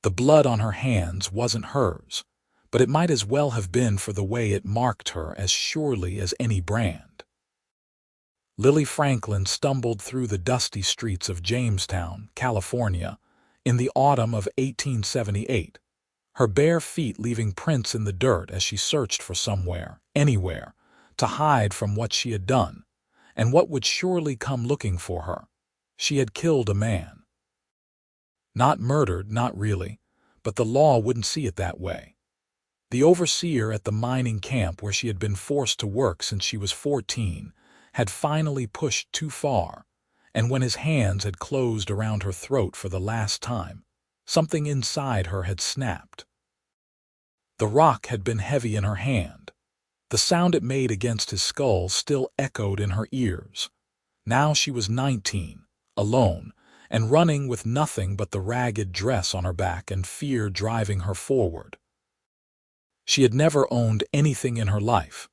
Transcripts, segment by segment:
The blood on her hands wasn't hers, but it might as well have been for the way it marked her as surely as any brand. Lily Franklin stumbled through the dusty streets of Jamestown, California, in the autumn of 1878, her bare feet leaving prints in the dirt as she searched for somewhere, anywhere, to hide from what she had done, and what would surely come looking for her. She had killed a man. Not murdered, not really, but the law wouldn't see it that way. The overseer at the mining camp where she had been forced to work since she was 14 had finally pushed too far, and when his hands had closed around her throat for the last time, something inside her had snapped. The rock had been heavy in her hand. The sound it made against his skull still echoed in her ears. Now she was 19, alone, and running with nothing but the ragged dress on her back and fear driving her forward. She had never owned anything in her life,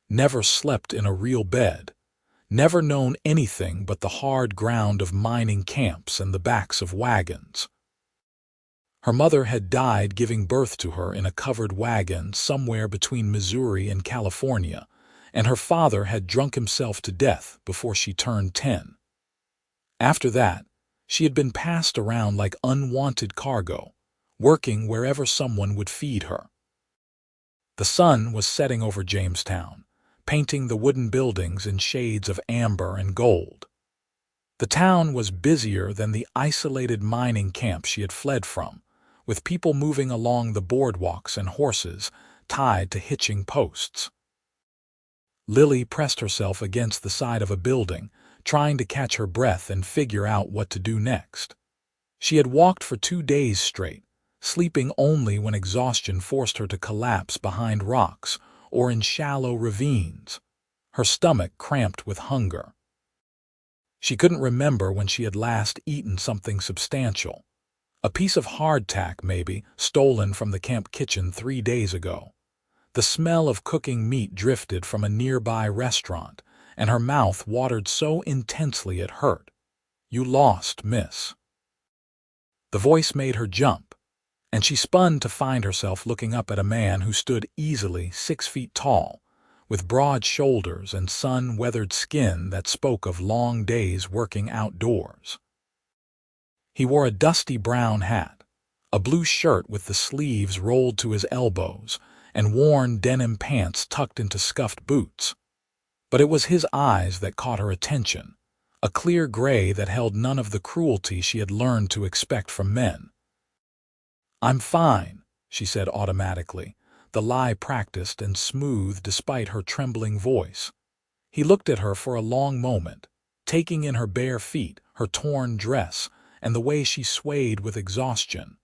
never slept in a real bed, never known anything but the hard ground of mining camps and the backs of wagons. Her mother had died giving birth to her in a covered wagon somewhere between Missouri and California, and her father had drunk himself to death before she turned 10. After that, she had been passed around like unwanted cargo, working wherever someone would feed her. The sun was setting over Jamestown, painting the wooden buildings in shades of amber and gold. The town was busier than the isolated mining camp she had fled from, with people moving along the boardwalks and horses tied to hitching posts. Lily pressed herself against the side of a building, trying to catch her breath and figure out what to do next. She had walked for 2 days straight, sleeping only when exhaustion forced her to collapse behind rocks or in shallow ravines, her stomach cramped with hunger. She couldn't remember when she had last eaten something substantial. A piece of hardtack, maybe, stolen from the camp kitchen 3 days ago. The smell of cooking meat drifted from a nearby restaurant, and her mouth watered so intensely it hurt. "You lost, miss." The voice made her jump, and she spun to find herself looking up at a man who stood easily 6 feet tall, with broad shoulders and sun-weathered skin that spoke of long days working outdoors. He wore a dusty brown hat, a blue shirt with the sleeves rolled to his elbows, and worn denim pants tucked into scuffed boots. But it was his eyes that caught her attention, a clear gray that held none of the cruelty she had learned to expect from men. "I'm fine," she said automatically, the lie practiced and smooth despite her trembling voice. He looked at her for a long moment, taking in her bare feet, her torn dress, and the way she swayed with exhaustion.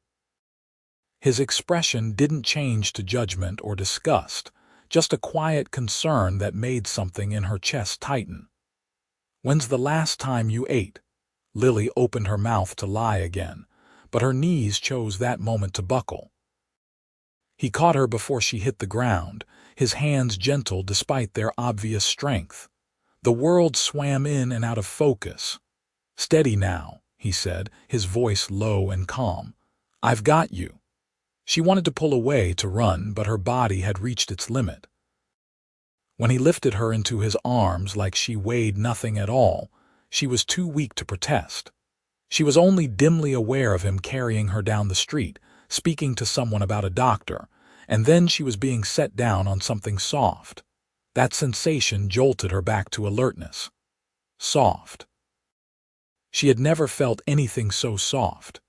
His expression didn't change to judgment or disgust, just a quiet concern that made something in her chest tighten. "When's the last time you ate?" Lily opened her mouth to lie again, but her knees chose that moment to buckle. He caught her before she hit the ground, his hands gentle despite their obvious strength. The world swam in and out of focus. "Steady now," he said, his voice low and calm. "I've got you." She wanted to pull away to run, but her body had reached its limit. When he lifted her into his arms like she weighed nothing at all, she was too weak to protest. She was only dimly aware of him carrying her down the street, speaking to someone about a doctor, and then she was being set down on something soft. That sensation jolted her back to alertness. Soft. She had never felt anything so soft.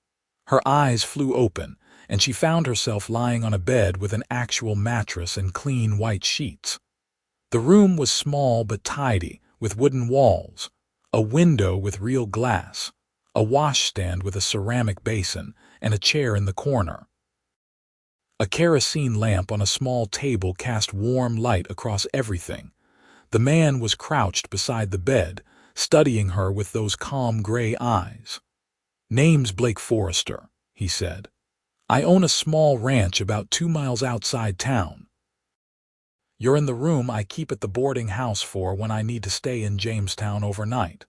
Her eyes flew open, and she found herself lying on a bed with an actual mattress and clean white sheets. The room was small but tidy, with wooden walls, a window with real glass, a washstand with a ceramic basin, and a chair in the corner. A kerosene lamp on a small table cast warm light across everything. The man was crouched beside the bed, studying her with those calm gray eyes. "Name's Blake Forrester," he said. "I own a small ranch about 2 miles outside town. You're in the room I keep at the boarding house for when I need to stay in Jamestown overnight."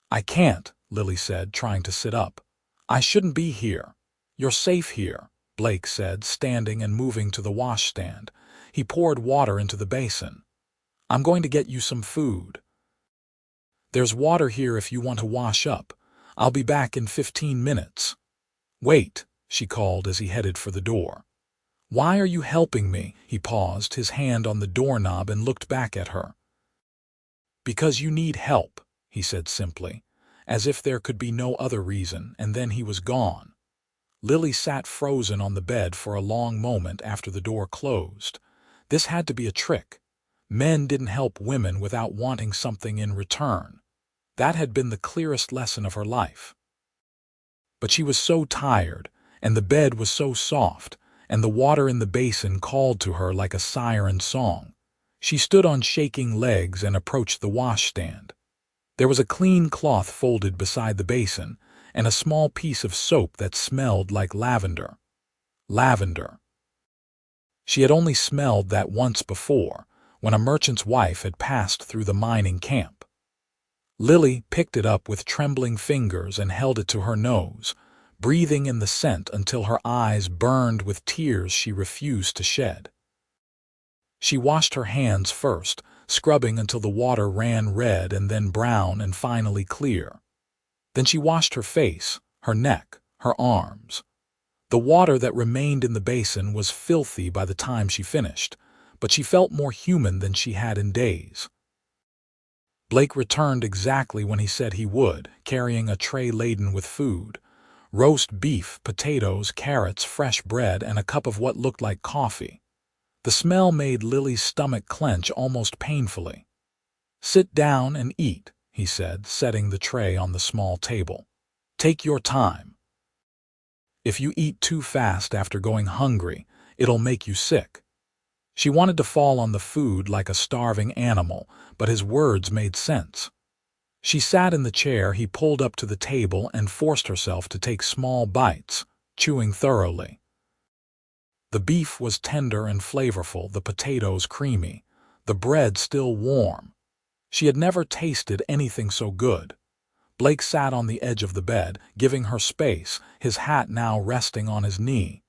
"I can't," Lily said, trying to sit up. "I shouldn't be here." "You're safe here," Blake said, standing and moving to the washstand. He poured water into the basin. "I'm going to get you some food. There's water here if you want to wash up. I'll be back in 15 minutes. "Wait," she called as he headed for the door. "Why are you helping me?" He paused, his hand on the doorknob, and looked back at her. "Because you need help," he said simply, as if there could be no other reason, and then he was gone. Lily sat frozen on the bed for a long moment after the door closed. This had to be a trick. Men didn't help women without wanting something in return. That had been the clearest lesson of her life. But she was so tired, and the bed was so soft, and the water in the basin called to her like a siren song. She stood on shaking legs and approached the washstand. There was a clean cloth folded beside the basin, and a small piece of soap that smelled like lavender. Lavender. She had only smelled that once before, when a merchant's wife had passed through the mining camp. Lily picked it up with trembling fingers and held it to her nose, breathing in the scent until her eyes burned with tears she refused to shed. She washed her hands first, scrubbing until the water ran red and then brown and finally clear. Then she washed her face, her neck, her arms. The water that remained in the basin was filthy by the time she finished, but she felt more human than she had in days. Blake returned exactly when he said he would, carrying a tray laden with food: roast beef, potatoes, carrots, fresh bread, and a cup of what looked like coffee. The smell made Lily's stomach clench almost painfully. "Sit down and eat," he said, setting the tray on the small table. "Take your time. If you eat too fast after going hungry, it'll make you sick." She wanted to fall on the food like a starving animal, but his words made sense. She sat in the chair he pulled up to the table and forced herself to take small bites, chewing thoroughly. The beef was tender and flavorful, the potatoes creamy, the bread still warm. She had never tasted anything so good. Blake sat on the edge of the bed, giving her space, his hat now resting on his knee.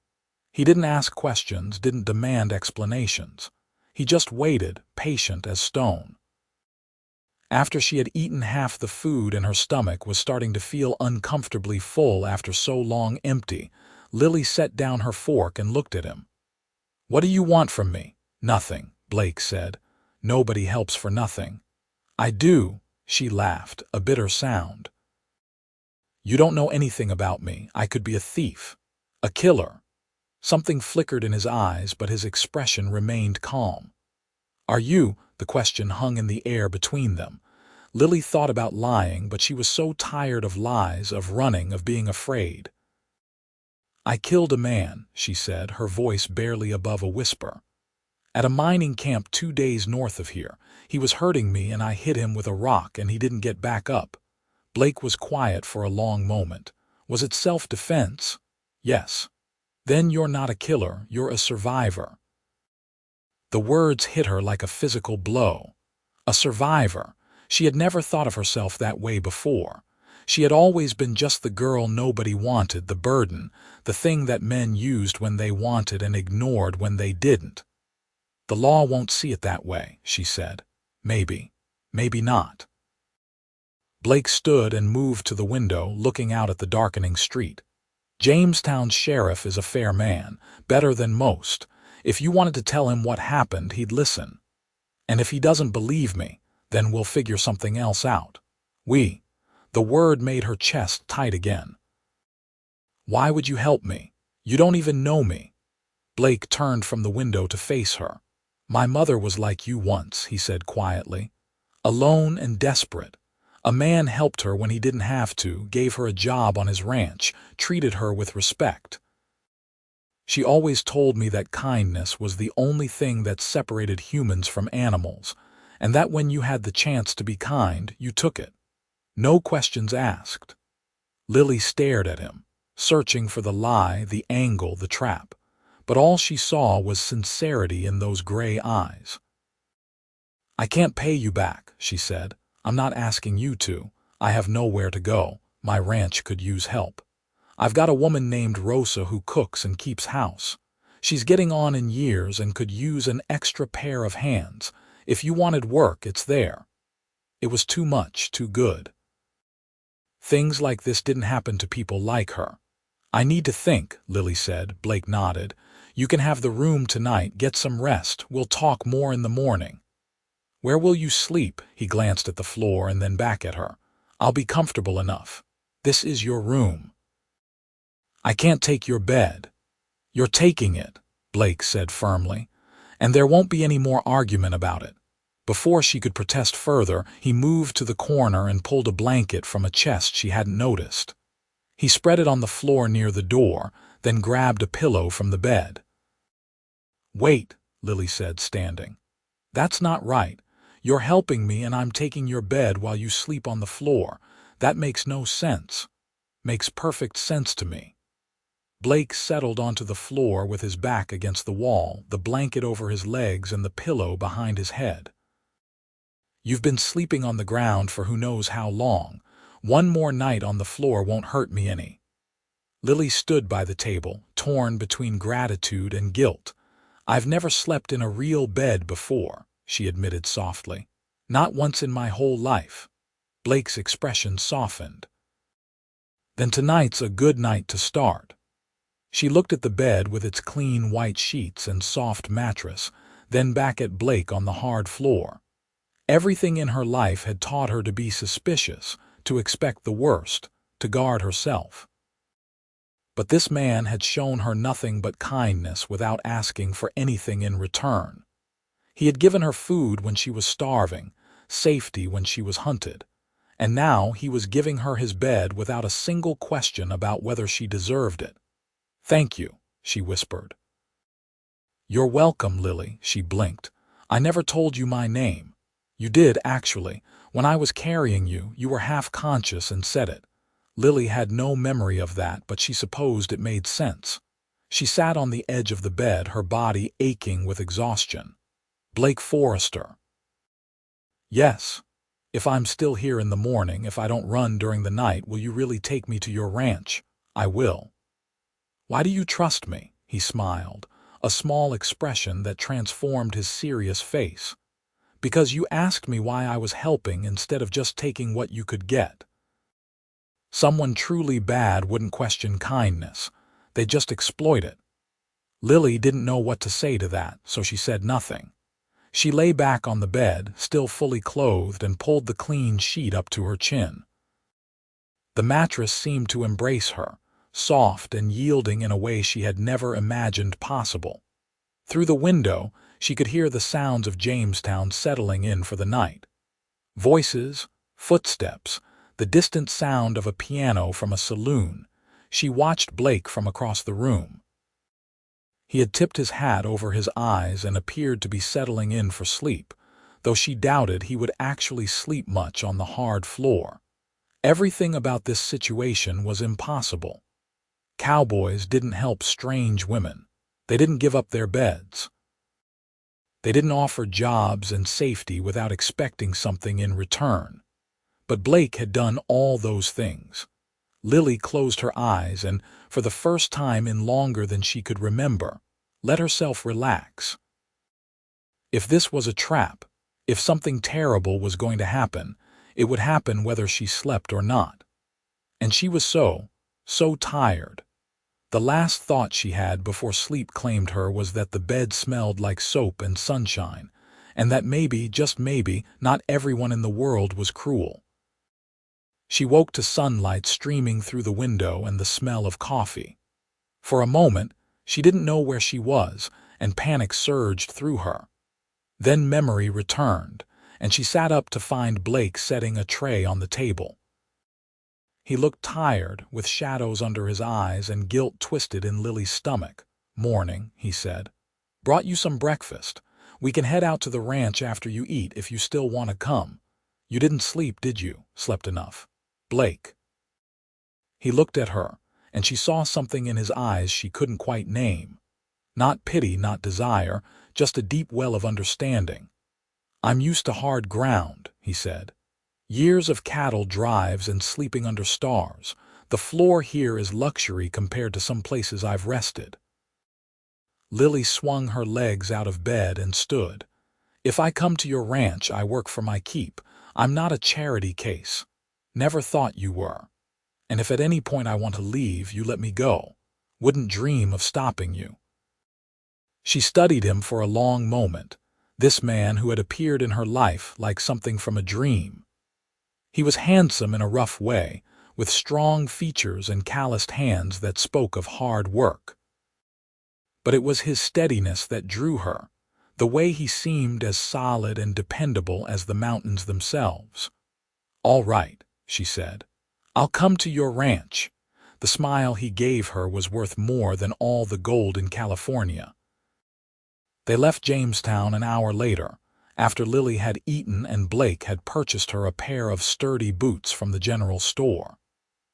He didn't ask questions, didn't demand explanations. He just waited, patient as stone. After she had eaten half the food and her stomach was starting to feel uncomfortably full after so long empty, Lily set down her fork and looked at him. "What do you want from me?" "Nothing," Blake said. "Nobody helps for nothing." "I do," she laughed, a bitter sound. "You don't know anything about me. I could be a thief, a killer." Something flickered in his eyes, but his expression remained calm. "Are you?" The question hung in the air between them. Lily thought about lying, but she was so tired of lies, of running, of being afraid. "I killed a man," she said, her voice barely above a whisper. "At a mining camp 2 days north of here. He was hurting me and I hit him with a rock and he didn't get back up." Blake was quiet for a long moment. "Was it self-defense?" "Yes." "Then you're not a killer, you're a survivor." The words hit her like a physical blow. A survivor. She had never thought of herself that way before. She had always been just the girl nobody wanted, the burden, the thing that men used when they wanted and ignored when they didn't. "The law won't see it that way," she said. "Maybe. Maybe not." Blake stood and moved to the window, looking out at the darkening street. "Jamestown's sheriff is a fair man, better than most. If you wanted to tell him what happened, he'd listen. And if he doesn't believe me, then we'll figure something else out." The word made her chest tight again. "Why would you help me? You don't even know me." Blake turned from the window to face her. "My mother was like you once," he said quietly. "Alone and desperate. A man helped her when he didn't have to, gave her a job on his ranch, treated her with respect. She always told me that kindness was the only thing that separated humans from animals, and that when you had the chance to be kind, you took it. No questions asked." Lily stared at him, searching for the lie, the angle, the trap, but all she saw was sincerity in those gray eyes. "I can't pay you back," she said. "I'm not asking you to. I have nowhere to go. My ranch could use help. I've got a woman named Rosa who cooks and keeps house. She's getting on in years and could use an extra pair of hands. If you wanted work, it's there." It was too much, too good. Things like this didn't happen to people like her. "I need to think," Lily said. Blake nodded. "You can have the room tonight. Get some rest. We'll talk more in the morning." "Where will you sleep?" He glanced at the floor and then back at her. "I'll be comfortable enough. This is your room." "I can't take your bed." "You're taking it," Blake said firmly, "and there won't be any more argument about it." Before she could protest further, he moved to the corner and pulled a blanket from a chest she hadn't noticed. He spread it on the floor near the door, then grabbed a pillow from the bed. "Wait," Lily said, standing. "That's not right. You're helping me and I'm taking your bed while you sleep on the floor. That makes no sense." "Makes perfect sense to me." Blake settled onto the floor with his back against the wall, the blanket over his legs and the pillow behind his head. "You've been sleeping on the ground for who knows how long. One more night on the floor won't hurt me any." Lily stood by the table, torn between gratitude and guilt. "I've never slept in a real bed before," she admitted softly. "Not once in my whole life." Blake's expression softened. "Then tonight's a good night to start." She looked at the bed with its clean white sheets and soft mattress, then back at Blake on the hard floor. Everything in her life had taught her to be suspicious, to expect the worst, to guard herself. But this man had shown her nothing but kindness without asking for anything in return. He had given her food when she was starving, safety when she was hunted, and now he was giving her his bed without a single question about whether she deserved it. "Thank you," she whispered. "You're welcome, Lily," she blinked. "I never told you my name." "You did, actually. When I was carrying you, you were half-conscious and said it." Lily had no memory of that, but she supposed it made sense. She sat on the edge of the bed, her body aching with exhaustion. "Blake Forrester." "Yes. If I'm still here in the morning, if I don't run during the night, will you really take me to your ranch?" "I will." "Why do you trust me?" He smiled, a small expression that transformed his serious face. "Because you asked me why I was helping instead of just taking what you could get." Someone truly bad wouldn't question kindness. They'd just exploit it. Lily didn't know what to say to that, so she said nothing. She lay back on the bed, still fully clothed, and pulled the clean sheet up to her chin. The mattress seemed to embrace her, soft and yielding in a way she had never imagined possible. Through the window, she could hear the sounds of Jamestown settling in for the night. Voices, footsteps, the distant sound of a piano from a saloon. She watched Blake from across the room. He had tipped his hat over his eyes and appeared to be settling in for sleep, though she doubted he would actually sleep much on the hard floor. Everything about this situation was impossible. Cowboys didn't help strange women. They didn't give up their beds. They didn't offer jobs and safety without expecting something in return. But Blake had done all those things. Lily closed her eyes and, for the first time in longer than she could remember, let herself relax. If this was a trap, if something terrible was going to happen, it would happen whether she slept or not. And she was so tired. The last thought she had before sleep claimed her was that the bed smelled like soap and sunshine, and that maybe, just maybe, not everyone in the world was cruel. She woke to sunlight streaming through the window and the smell of coffee. For a moment, she didn't know where she was, and panic surged through her. Then memory returned, and she sat up to find Blake setting a tray on the table. He looked tired, with shadows under his eyes and guilt twisted in Lily's stomach. "Morning," he said. "Brought you some breakfast. We can head out to the ranch after you eat if you still want to come. You didn't sleep, did you?" "Slept enough." "Blake." He looked at her, and she saw something in his eyes she couldn't quite name. Not pity, not desire, just a deep well of understanding. "I'm used to hard ground," he said. "Years of cattle drives and sleeping under stars. The floor here is luxury compared to some places I've rested." Lily swung her legs out of bed and stood. "If I come to your ranch, I work for my keep. I'm not a charity case. Never thought you were. And if at any point I want to leave, you let me go. Wouldn't dream of stopping you." She studied him for a long moment, this man who had appeared in her life like something from a dream. He was handsome in a rough way, with strong features and calloused hands that spoke of hard work. But it was his steadiness that drew her, the way he seemed as solid and dependable as the mountains themselves. "All right," she said. "I'll come to your ranch." The smile he gave her was worth more than all the gold in California. They left Jamestown an hour later, after Lily had eaten and Blake had purchased her a pair of sturdy boots from the general store.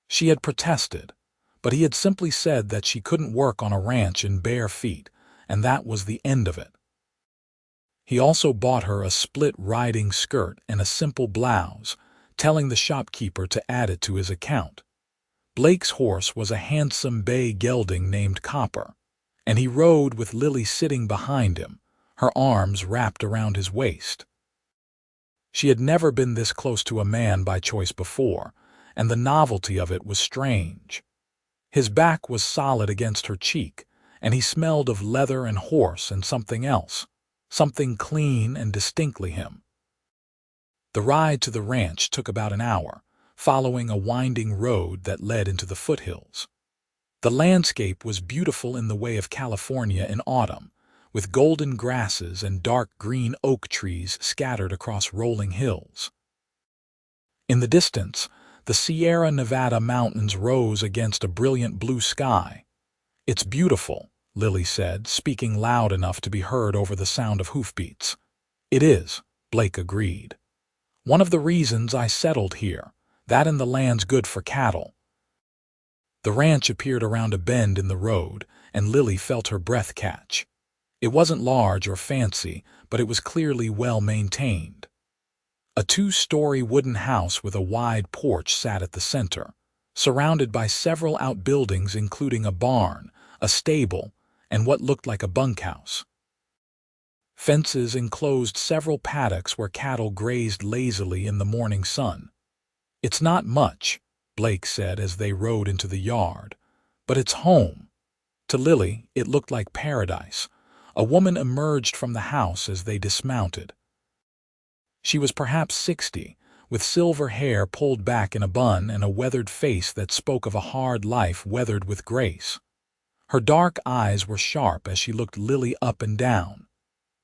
She had protested, but he had simply said that she couldn't work on a ranch in bare feet, and that was the end of it. He also bought her a split riding skirt and a simple blouse, telling the shopkeeper to add it to his account. Blake's horse was a handsome bay gelding named Copper, and he rode with Lily sitting behind him, her arms wrapped around his waist. She had never been this close to a man by choice before, and the novelty of it was strange. His back was solid against her cheek, and he smelled of leather and horse and something else, something clean and distinctly him. The ride to the ranch took about an hour, following a winding road that led into the foothills. The landscape was beautiful in the way of California in autumn, with golden grasses and dark green oak trees scattered across rolling hills. In the distance, the Sierra Nevada mountains rose against a brilliant blue sky. "It's beautiful," Lily said, speaking loud enough to be heard over the sound of hoofbeats. "It is," Blake agreed. "One of the reasons I settled here, that and the land's good for cattle." The ranch appeared around a bend in the road, and Lily felt her breath catch. It wasn't large or fancy, but it was clearly well maintained. A two-story wooden house with a wide porch sat at the center, surrounded by several outbuildings including a barn, a stable, and what looked like a bunkhouse. Fences enclosed several paddocks where cattle grazed lazily in the morning sun. "It's not much," Blake said as they rode into the yard, "but it's home." To Lily, it looked like paradise. A woman emerged from the house as they dismounted. She was perhaps 60, with silver hair pulled back in a bun and a weathered face that spoke of a hard life weathered with grace. Her dark eyes were sharp as she looked Lily up and down.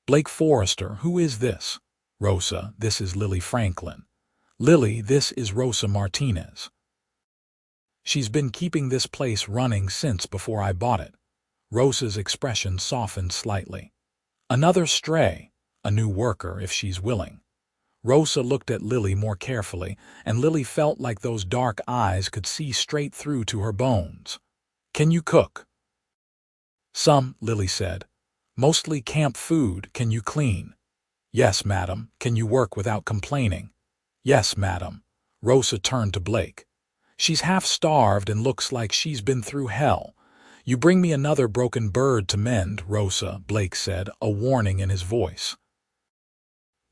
"Blake Forrester, who is this?" "Rosa, this is Lily Franklin." "Lily, this is Rosa Martinez." "She's been keeping this place running since before I bought it." Rosa's expression softened slightly. "Another stray, a new worker if she's willing." Rosa looked at Lily more carefully, and Lily felt like those dark eyes could see straight through to her bones. "Can you cook?" "Some," Lily said. "Mostly camp food. Can you clean?" "Yes, madam." "Can you work without complaining?" "Yes, madam." Rosa turned to Blake. "She's half-starved and looks like she's been through hell. You bring me another broken bird to mend, Rosa," Blake said, a warning in his voice.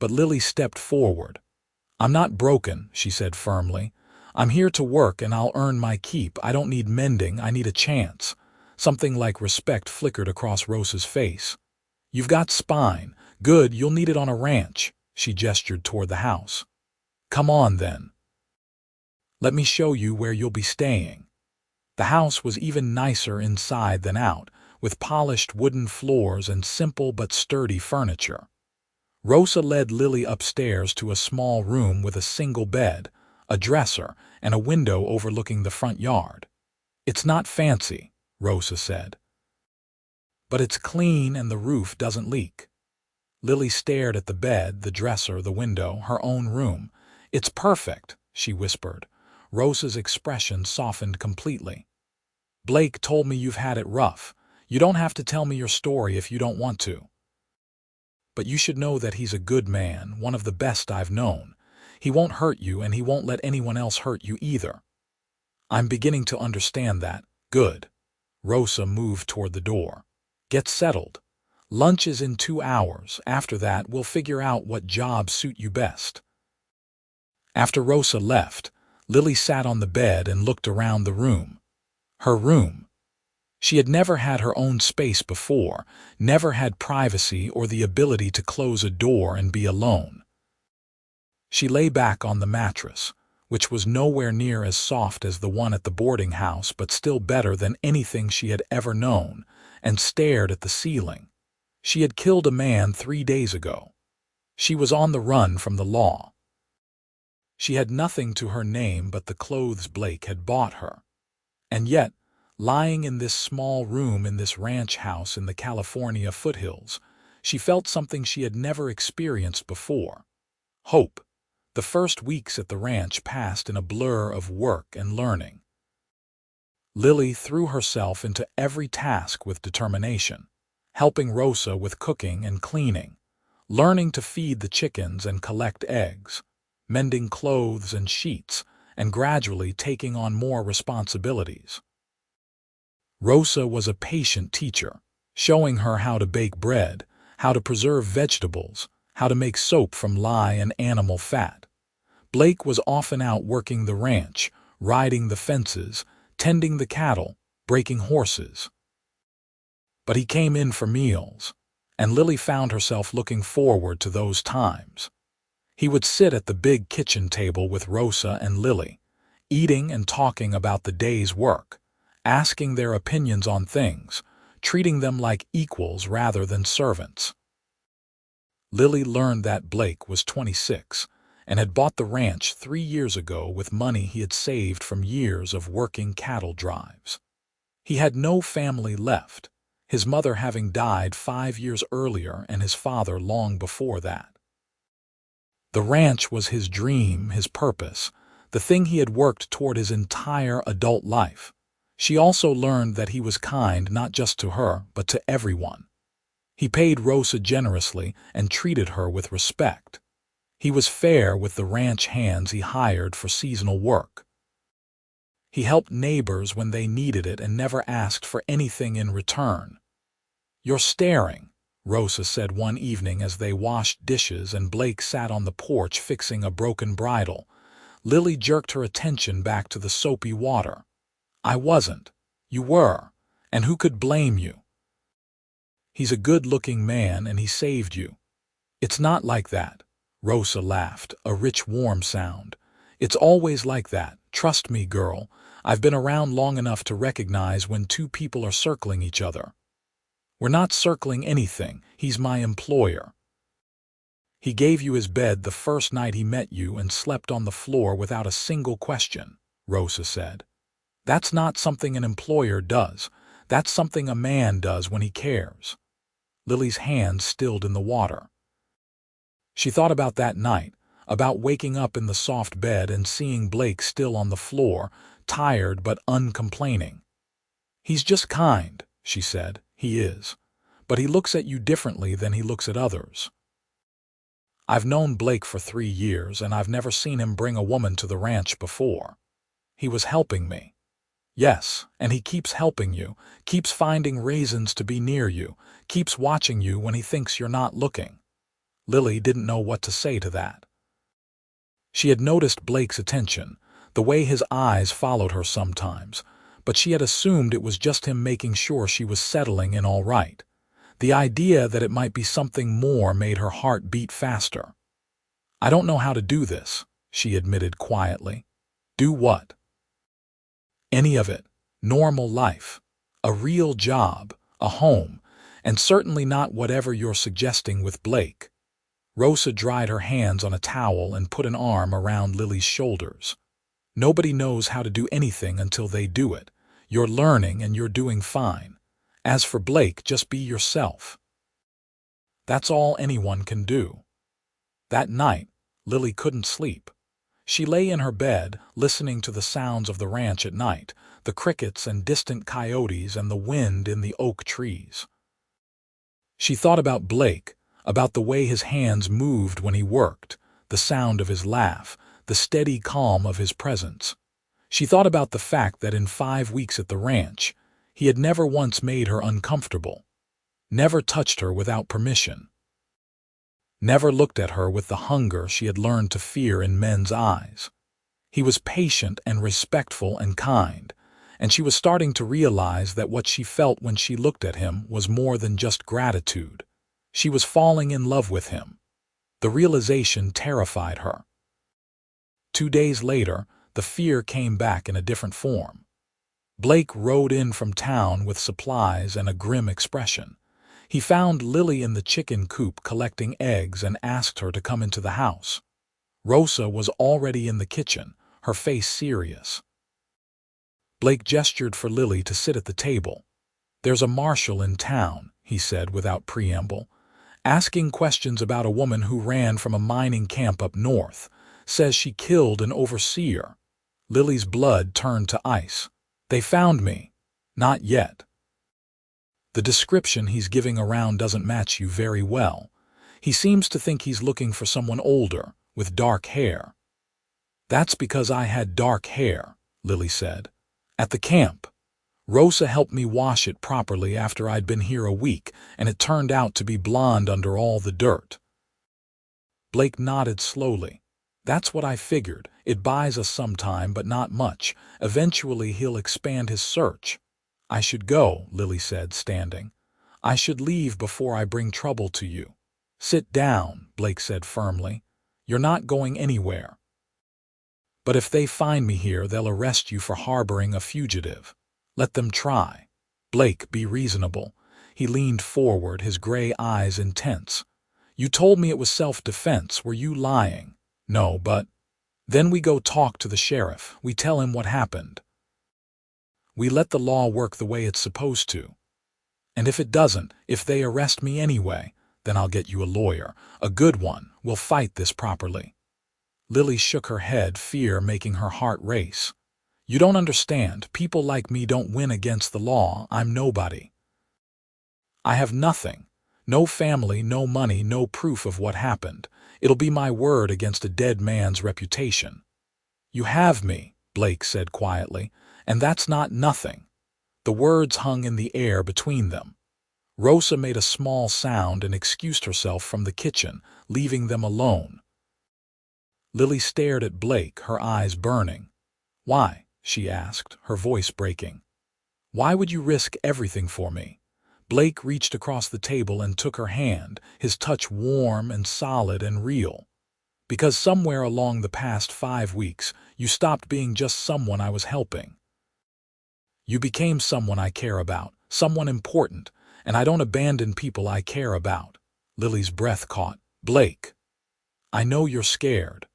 But Lily stepped forward. "I'm not broken," she said firmly. "I'm here to work and I'll earn my keep. I don't need mending, I need a chance." Something like respect flickered across Rosa's face. "You've got spine. Good, you'll need it on a ranch." She gestured toward the house. "Come on, then. Let me show you where you'll be staying." The house was even nicer inside than out, with polished wooden floors and simple but sturdy furniture. Rosa led Lily upstairs to a small room with a single bed, a dresser, and a window overlooking the front yard. "It's not fancy," Rosa said, "but it's clean and the roof doesn't leak." Lily stared at the bed, the dresser, the window, her own room. "It's perfect," she whispered. Rosa's expression softened completely. "Blake told me you've had it rough. You don't have to tell me your story if you don't want to. But you should know that he's a good man, one of the best I've known. He won't hurt you and he won't let anyone else hurt you either." I'm beginning to understand that. Good. Rosa moved toward the door. Get settled. Lunch is in 2 hours. After that, we'll figure out what jobs suit you best. After Rosa left, Lily sat on the bed and looked around the room. Her room. She had never had her own space before, never had privacy or the ability to close a door and be alone. She lay back on the mattress, which was nowhere near as soft as the one at the boarding house but still better than anything she had ever known, and stared at the ceiling. She had killed a man 3 days ago. She was on the run from the law. She had nothing to her name but the clothes Blake had bought her. And yet, lying in this small room in this ranch house in the California foothills, she felt something she had never experienced before. Hope. The first weeks at the ranch passed in a blur of work and learning. Lily threw herself into every task with determination, helping Rosa with cooking and cleaning, learning to feed the chickens and collect eggs, mending clothes and sheets, and gradually taking on more responsibilities. Rosa was a patient teacher, showing her how to bake bread, how to preserve vegetables, how to make soap from lye and animal fat. Blake was often out working the ranch, riding the fences, tending the cattle, breaking horses. But he came in for meals, and Lily found herself looking forward to those times. He would sit at the big kitchen table with Rosa and Lily, eating and talking about the day's work, asking their opinions on things, treating them like equals rather than servants. Lily learned that Blake was 26 and had bought the ranch 3 years ago with money he had saved from years of working cattle drives. He had no family left, his mother having died 5 years earlier and his father long before that. The ranch was his dream, his purpose, the thing he had worked toward his entire adult life. She also learned that he was kind not just to her, but to everyone. He paid Rosa generously and treated her with respect. He was fair with the ranch hands he hired for seasonal work. He helped neighbors when they needed it and never asked for anything in return. "You're staring," Rosa said one evening as they washed dishes and Blake sat on the porch fixing a broken bridle. Lily jerked her attention back to the soapy water. "I wasn't. You were. And who could blame you? He's a good-looking man and he saved you." "It's not like that," Rosa laughed, a rich, warm sound. "It's always like that. Trust me, girl. I've been around long enough to recognize when two people are circling each other." "We're not circling anything. He's my employer." "He gave you his bed the first night he met you and slept on the floor without a single question," Rosa said. "That's not something an employer does. That's something a man does when he cares." Lily's hands stilled in the water. She thought about that night, about waking up in the soft bed and seeing Blake still on the floor, tired but uncomplaining. "He's just kind," she said. "He is. But he looks at you differently than he looks at others." "I've known Blake for 3 years, and I've never seen him bring a woman to the ranch before. He was helping me." "Yes, and he keeps helping you, keeps finding reasons to be near you, keeps watching you when he thinks you're not looking." Lily didn't know what to say to that. She had noticed Blake's attention, the way his eyes followed her sometimes, but she had assumed it was just him making sure she was settling in all right. The idea that it might be something more made her heart beat faster. "I don't know how to do this," she admitted quietly. "Do what?" "Any of it. Normal life. A real job, a home, and certainly not whatever you're suggesting with Blake." Rosa dried her hands on a towel and put an arm around Lily's shoulders. "Nobody knows how to do anything until they do it. You're learning and you're doing fine. As for Blake, just be yourself. That's all anyone can do." That night, Lily couldn't sleep. She lay in her bed, listening to the sounds of the ranch at night, the crickets and distant coyotes and the wind in the oak trees. She thought about Blake, about the way his hands moved when he worked, the sound of his laugh, the steady calm of his presence. She thought about the fact that in 5 weeks at the ranch, he had never once made her uncomfortable, never touched her without permission, never looked at her with the hunger she had learned to fear in men's eyes. He was patient and respectful and kind, and she was starting to realize that what she felt when she looked at him was more than just gratitude. She was falling in love with him. The realization terrified her. 2 days later, the fear came back in a different form. Blake rode in from town with supplies and a grim expression. He found Lily in the chicken coop collecting eggs and asked her to come into the house. Rosa was already in the kitchen, her face serious. Blake gestured for Lily to sit at the table. "There's a marshal in town," he said without preamble, "asking questions about a woman who ran from a mining camp up north. Says she killed an overseer." Lily's blood turned to ice. "They found me." "Not yet. The description he's giving around doesn't match you very well. He seems to think he's looking for someone older, with dark hair." "That's because I had dark hair," Lily said. "At the camp. Rosa helped me wash it properly after I'd been here a week, and it turned out to be blonde under all the dirt." Blake nodded slowly. "That's what I figured. It buys us some time, but not much. Eventually he'll expand his search." "I should go," Lily said, standing. "I should leave before I bring trouble to you." "Sit down," Blake said firmly. "You're not going anywhere. But if they find me here, they'll arrest you for harboring a fugitive. Let them try." "Blake, be reasonable." He leaned forward, his gray eyes intense. "You told me it was self-defense. Were you lying?" "No, but—" "Then we go talk to the sheriff. We tell him what happened. We let the law work the way it's supposed to. And if it doesn't, if they arrest me anyway, then I'll get you a lawyer. A good one. We'll fight this properly." Lily shook her head, fear making her heart race. "You don't understand. People like me don't win against the law. I'm nobody. I have nothing. No family, no money, no proof of what happened. It'll be my word against a dead man's reputation." "You have me," Blake said quietly, "and that's not nothing." The words hung in the air between them. Rosa made a small sound and excused herself from the kitchen, leaving them alone. Lily stared at Blake, her eyes burning. "Why?" she asked, her voice breaking. "Why would you risk everything for me?" Blake reached across the table and took her hand, his touch warm and solid and real. "Because somewhere along the past 5 weeks, you stopped being just someone I was helping. You became someone I care about, someone important, and I don't abandon people I care about." Lily's breath caught. "Blake, I know you're scared.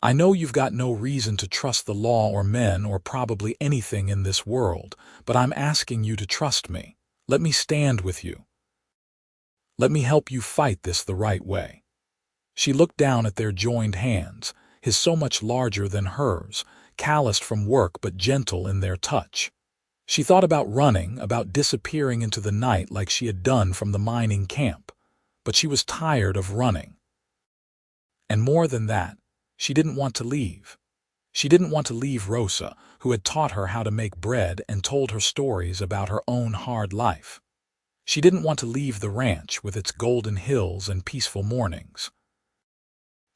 I know you've got no reason to trust the law or men or probably anything in this world, but I'm asking you to trust me. Let me stand with you. Let me help you fight this the right way." She looked down at their joined hands, his so much larger than hers, calloused from work but gentle in their touch. She thought about running, about disappearing into the night like she had done from the mining camp, but she was tired of running. And more than that, she didn't want to leave. She didn't want to leave Rosa, who had taught her how to make bread and told her stories about her own hard life. She didn't want to leave the ranch with its golden hills and peaceful mornings.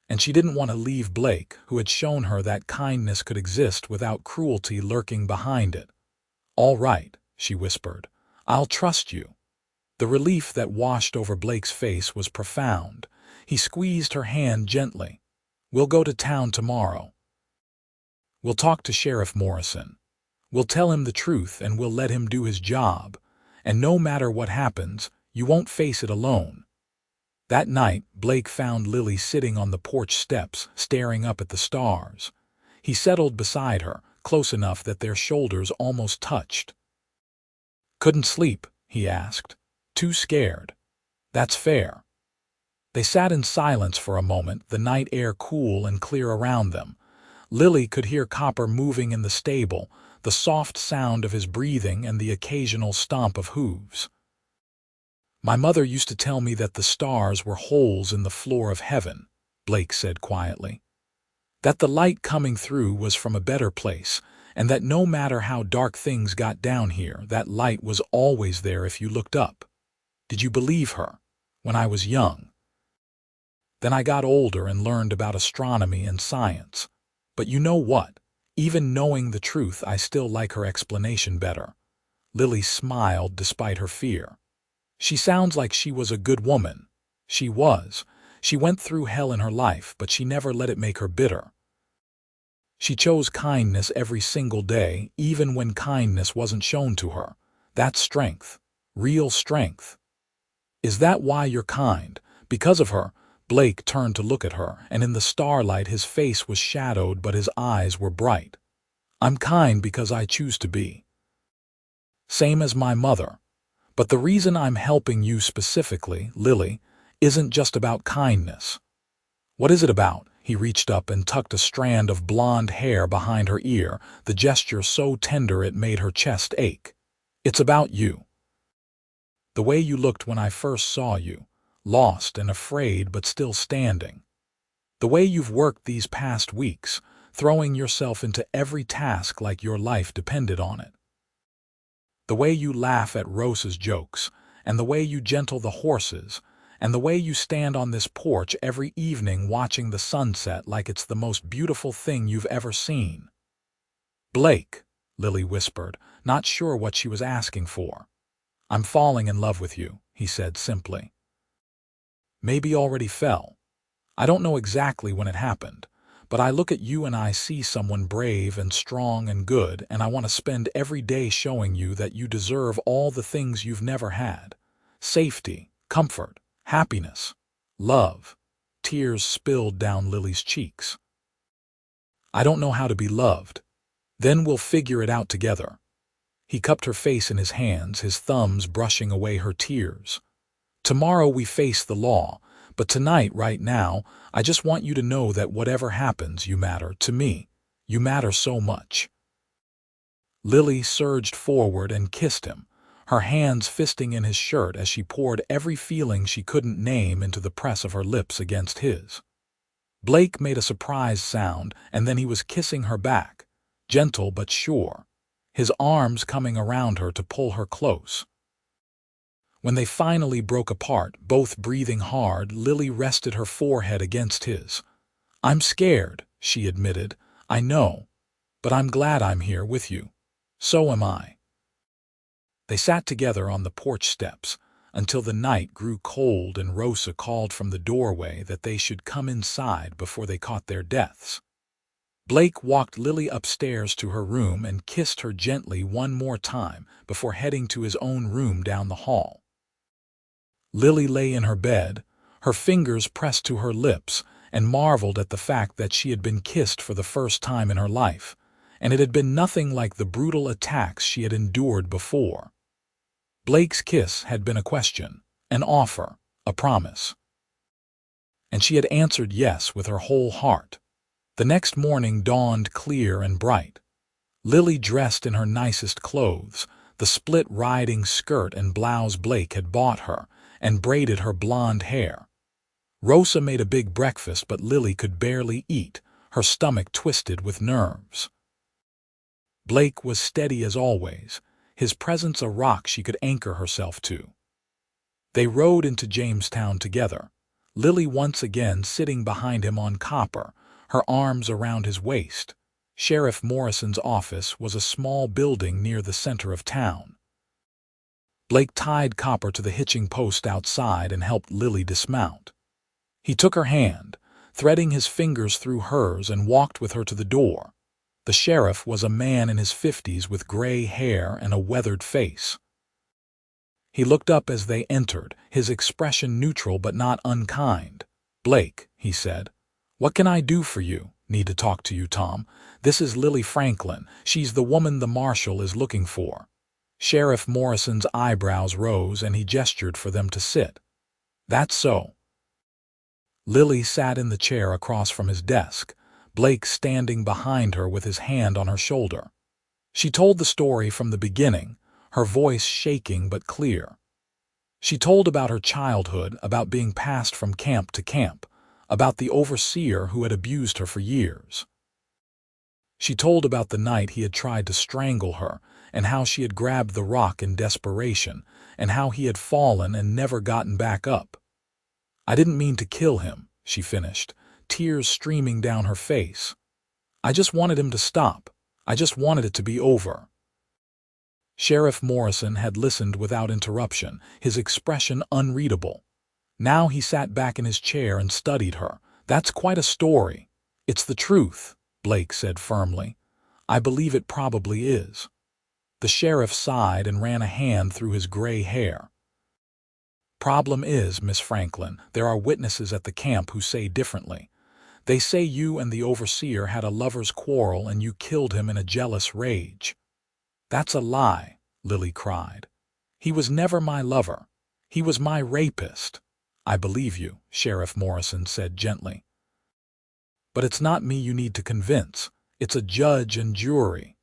And she didn't want to leave Blake, who had shown her that kindness could exist without cruelty lurking behind it. "All right," she whispered. "I'll trust you." The relief that washed over Blake's face was profound. He squeezed her hand gently. "We'll go to town tomorrow. We'll talk to Sheriff Morrison. We'll tell him the truth and we'll let him do his job. And no matter what happens, you won't face it alone." That night, Blake found Lily sitting on the porch steps, staring up at the stars. He settled beside her, close enough that their shoulders almost touched. "Couldn't sleep?" he asked. "Too scared?" "That's fair." They sat in silence for a moment, the night air cool and clear around them. Lily could hear Copper moving in the stable, the soft sound of his breathing and the occasional stomp of hooves. "My mother used to tell me that the stars were holes in the floor of heaven," Blake said quietly. "That the light coming through was from a better place, and that no matter how dark things got down here, that light was always there if you looked up. Did you believe her? When I was young. Then I got older and learned about astronomy and science. But you know what? Even knowing the truth, I still like her explanation better. Lily smiled despite her fear. She sounds like she was a good woman. She was. She went through hell in her life, but she never let it make her bitter. She chose kindness every single day, even when kindness wasn't shown to her. That's strength. Real strength. Is that why you're kind? Because of her? Blake turned to look at her, and in the starlight his face was shadowed but his eyes were bright. I'm kind because I choose to be. Same as my mother. But the reason I'm helping you specifically, Lily, isn't just about kindness. What is it about? He reached up and tucked a strand of blonde hair behind her ear, the gesture so tender it made her chest ache. It's about you. The way you looked when I first saw you, lost and afraid but still standing. The way you've worked these past weeks, throwing yourself into every task like your life depended on it. The way you laugh at Rosa's jokes, and the way you gentle the horses, and the way you stand on this porch every evening watching the sunset like it's the most beautiful thing you've ever seen. Blake, Lily whispered, not sure what she was asking for. I'm falling in love with you, he said simply. Maybe already fell. I don't know exactly when it happened, but I look at you and I see someone brave and strong and good, and I want to spend every day showing you that you deserve all the things you've never had. Safety, comfort, happiness, love. Tears spilled down Lily's cheeks. I don't know how to be loved. Then we'll figure it out together. He cupped her face in his hands, his thumbs brushing away her tears. Tomorrow we face the law, but tonight, right now, I just want you to know that whatever happens, you matter to me. You matter so much. Lily surged forward and kissed him, her hands fisting in his shirt as she poured every feeling she couldn't name into the press of her lips against his. Blake made a surprised sound, and then he was kissing her back, gentle but sure, his arms coming around her to pull her close. When they finally broke apart, both breathing hard, Lily rested her forehead against his. I'm scared, she admitted. I know, but I'm glad I'm here with you. So am I. They sat together on the porch steps until the night grew cold and Rosa called from the doorway that they should come inside before they caught their deaths. Blake walked Lily upstairs to her room and kissed her gently one more time before heading to his own room down the hall. Lily lay in her bed, her fingers pressed to her lips, and marveled at the fact that she had been kissed for the first time in her life, and it had been nothing like the brutal attacks she had endured before. Blake's kiss had been a question, an offer, a promise. And she had answered yes with her whole heart. The next morning dawned clear and bright. Lily dressed in her nicest clothes, the split riding skirt and blouse Blake had bought her, and braided her blonde hair. Rosa made a big breakfast, but Lily could barely eat, her stomach twisted with nerves. Blake was steady as always, his presence a rock she could anchor herself to. They rode into Jamestown together, Lily once again sitting behind him on Copper, her arms around his waist. Sheriff Morrison's office was a small building near the center of town. Blake tied Copper to the hitching post outside and helped Lily dismount. He took her hand, threading his fingers through hers, and walked with her to the door. The sheriff was a man in his 50s with gray hair and a weathered face. He looked up as they entered, his expression neutral but not unkind. "Blake," he said, "what can I do for you?" "Need to talk to you, Tom. This is Lily Franklin. She's the woman the marshal is looking for." Sheriff Morrison's eyebrows rose and he gestured for them to sit. "That's so." Lily sat in the chair across from his desk, Blake standing behind her with his hand on her shoulder. She told the story from the beginning, her voice shaking but clear. She told about her childhood, about being passed from camp to camp, about the overseer who had abused her for years. She told about the night he had tried to strangle her, and how she had grabbed the rock in desperation, and how he had fallen and never gotten back up. "I didn't mean to kill him," she finished, tears streaming down her face. "I just wanted him to stop. I just wanted it to be over." Sheriff Morrison had listened without interruption, his expression unreadable. Now he sat back in his chair and studied her. "That's quite a story." "It's the truth," Blake said firmly. "I believe it probably is." The sheriff sighed and ran a hand through his gray hair. "Problem is, Miss Franklin, there are witnesses at the camp who say differently. They say you and the overseer had a lover's quarrel and you killed him in a jealous rage." "That's a lie," Lily cried. "He was never my lover. He was my rapist." "I believe you," Sheriff Morrison said gently. "But it's not me you need to convince. It's a judge and jury.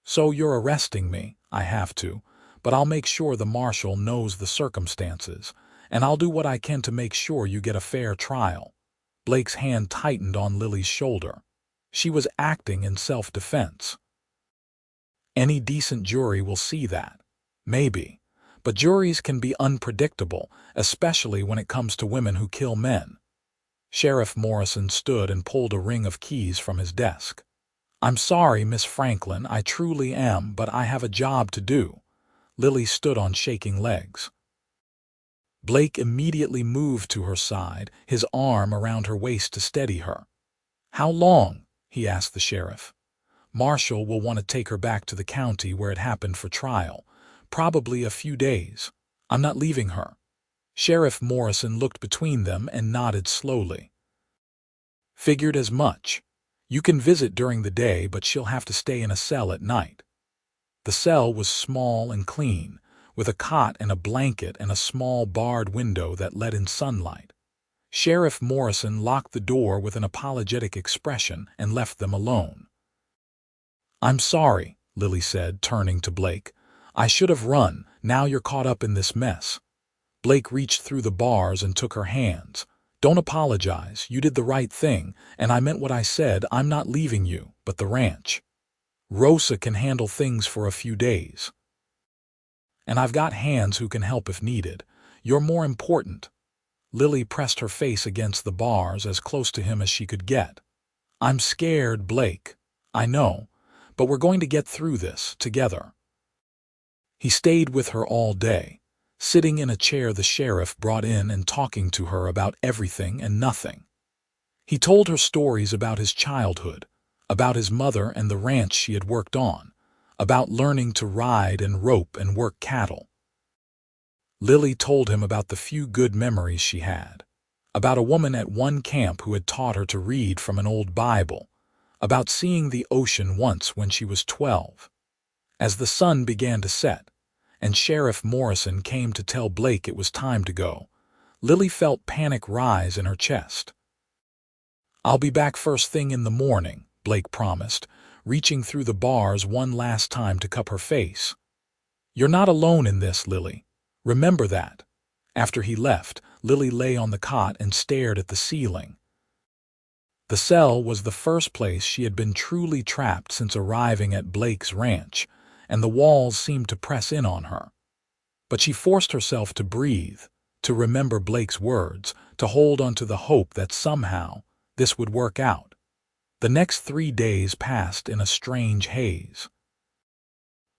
So you're arresting me. I have to, but I'll make sure the marshal knows the circumstances, and I'll do what I can to make sure you get a fair trial." Blake's hand tightened on Lily's shoulder. She was acting in self-defense. "Any decent jury will see that. Maybe. But juries can be unpredictable, especially when it comes to women who kill men." Sheriff Morrison stood and pulled a ring of keys from his desk. "I'm sorry, Miss Franklin, I truly am, but I have a job to do." Lily stood on shaking legs. Blake immediately moved to her side, his arm around her waist to steady her. "How long?" he asked the sheriff. "Marshal will want to take her back to the county where it happened for trial. Probably a few days. I'm not leaving her." Sheriff Morrison looked between them and nodded slowly. "Figured as much. You can visit during the day, but she'll have to stay in a cell at night." The cell was small and clean, with a cot and a blanket and a small barred window that let in sunlight. Sheriff Morrison locked the door with an apologetic expression and left them alone. "I'm sorry," Lily said, turning to Blake. "I should have run. Now you're caught up in this mess." Blake reached through the bars and took her hands. "Don't apologize. You did the right thing, and I meant what I said. I'm not leaving you, but the ranch. Rosa can handle things for a few days. And I've got hands who can help if needed. You're more important." Lily pressed her face against the bars as close to him as she could get. "I'm scared, Blake. I know, but we're going to get through this together." He stayed with her all day, sitting in a chair the sheriff brought in and talking to her about everything and nothing. He told her stories about his childhood, about his mother and the ranch she had worked on, about learning to ride and rope and work cattle. Lily told him about the few good memories she had, about a woman at one camp who had taught her to read from an old Bible, about seeing the ocean once when she was 12. As the sun began to set, and Sheriff Morrison came to tell Blake it was time to go, Lily felt panic rise in her chest. "I'll be back first thing in the morning," Blake promised, reaching through the bars one last time to cup her face. "You're not alone in this, Lily. Remember that." After he left, Lily lay on the cot and stared at the ceiling. The cell was the first place she had been truly trapped since arriving at Blake's ranch, and the walls seemed to press in on her. But she forced herself to breathe, to remember Blake's words, to hold onto the hope that somehow this would work out. The next 3 days passed in a strange haze.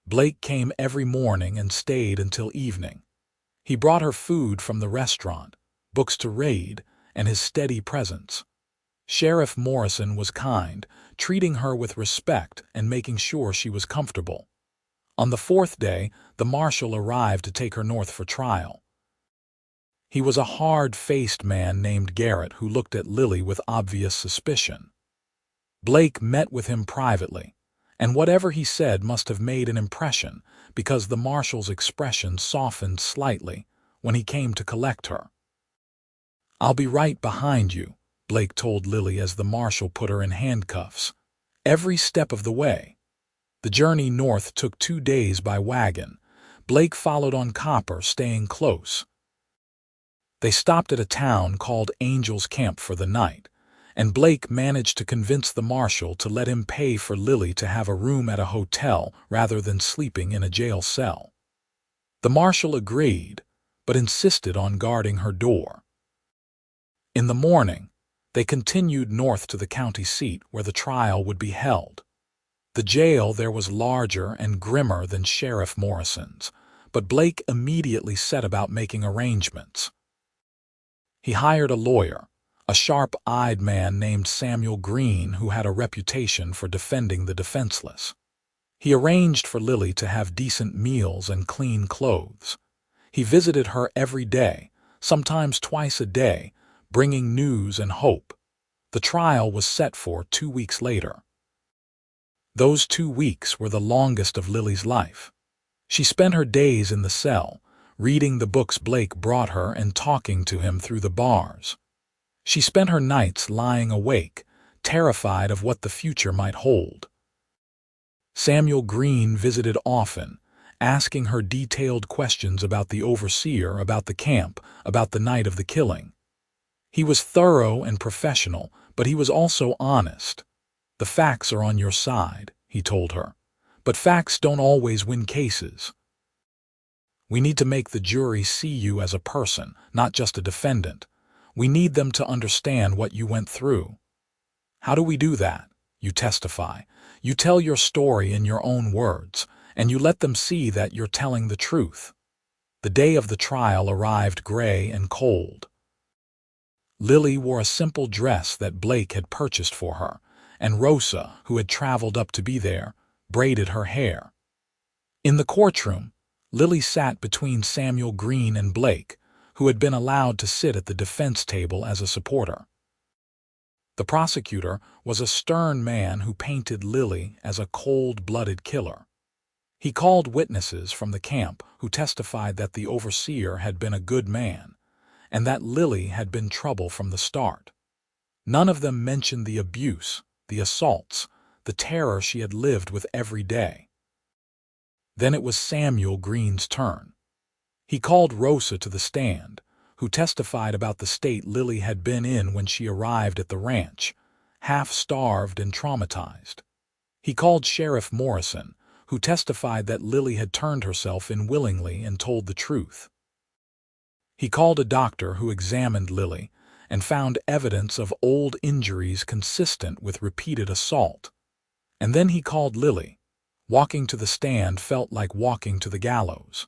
Blake came every morning and stayed until evening. He brought her food from the restaurant, books to read, and his steady presence. Sheriff Morrison was kind, treating her with respect and making sure she was comfortable. On the 4th day, the marshal arrived to take her north for trial. He was a hard-faced man named Garrett who looked at Lily with obvious suspicion. Blake met with him privately, and whatever he said must have made an impression because the marshal's expression softened slightly when he came to collect her. "I'll be right behind you," Blake told Lily as the marshal put her in handcuffs. "Every step of the way." The journey north took 2 days by wagon. Blake followed on Copper, staying close. They stopped at a town called Angel's Camp for the night, and Blake managed to convince the marshal to let him pay for Lily to have a room at a hotel rather than sleeping in a jail cell. The marshal agreed, but insisted on guarding her door. In the morning, they continued north to the county seat where the trial would be held. The jail there was larger and grimmer than Sheriff Morrison's, but Blake immediately set about making arrangements. He hired a lawyer, a sharp-eyed man named Samuel Green who had a reputation for defending the defenseless. He arranged for Lily to have decent meals and clean clothes. He visited her every day, sometimes twice a day, bringing news and hope. The trial was set for 2 weeks later. Those 2 weeks were the longest of Lily's life. She spent her days in the cell, reading the books Blake brought her and talking to him through the bars. She spent her nights lying awake, terrified of what the future might hold. Samuel Green visited often, asking her detailed questions about the overseer, about the camp, about the night of the killing. He was thorough and professional, but he was also honest. "The facts are on your side," he told her, "but facts don't always win cases. We need to make the jury see you as a person, not just a defendant. We need them to understand what you went through." "How do we do that?" "You testify. You tell your story in your own words, and you let them see that you're telling the truth." The day of the trial arrived gray and cold. Lily wore a simple dress that Blake had purchased for her, and Rosa, who had traveled up to be there, braided her hair. In the courtroom, Lily sat between Samuel Green and Blake, who had been allowed to sit at the defense table as a supporter. The prosecutor was a stern man who painted Lily as a cold-blooded killer. He called witnesses from the camp who testified that the overseer had been a good man, and that Lily had been trouble from the start. None of them mentioned the abuse, the assaults, the terror she had lived with every day. Then it was Samuel Green's turn. He called Rosa to the stand, who testified about the state Lily had been in when she arrived at the ranch, half-starved and traumatized. He called Sheriff Morrison, who testified that Lily had turned herself in willingly and told the truth. He called a doctor who examined Lily and found evidence of old injuries consistent with repeated assault. And then he called Lily. Walking to the stand felt like walking to the gallows.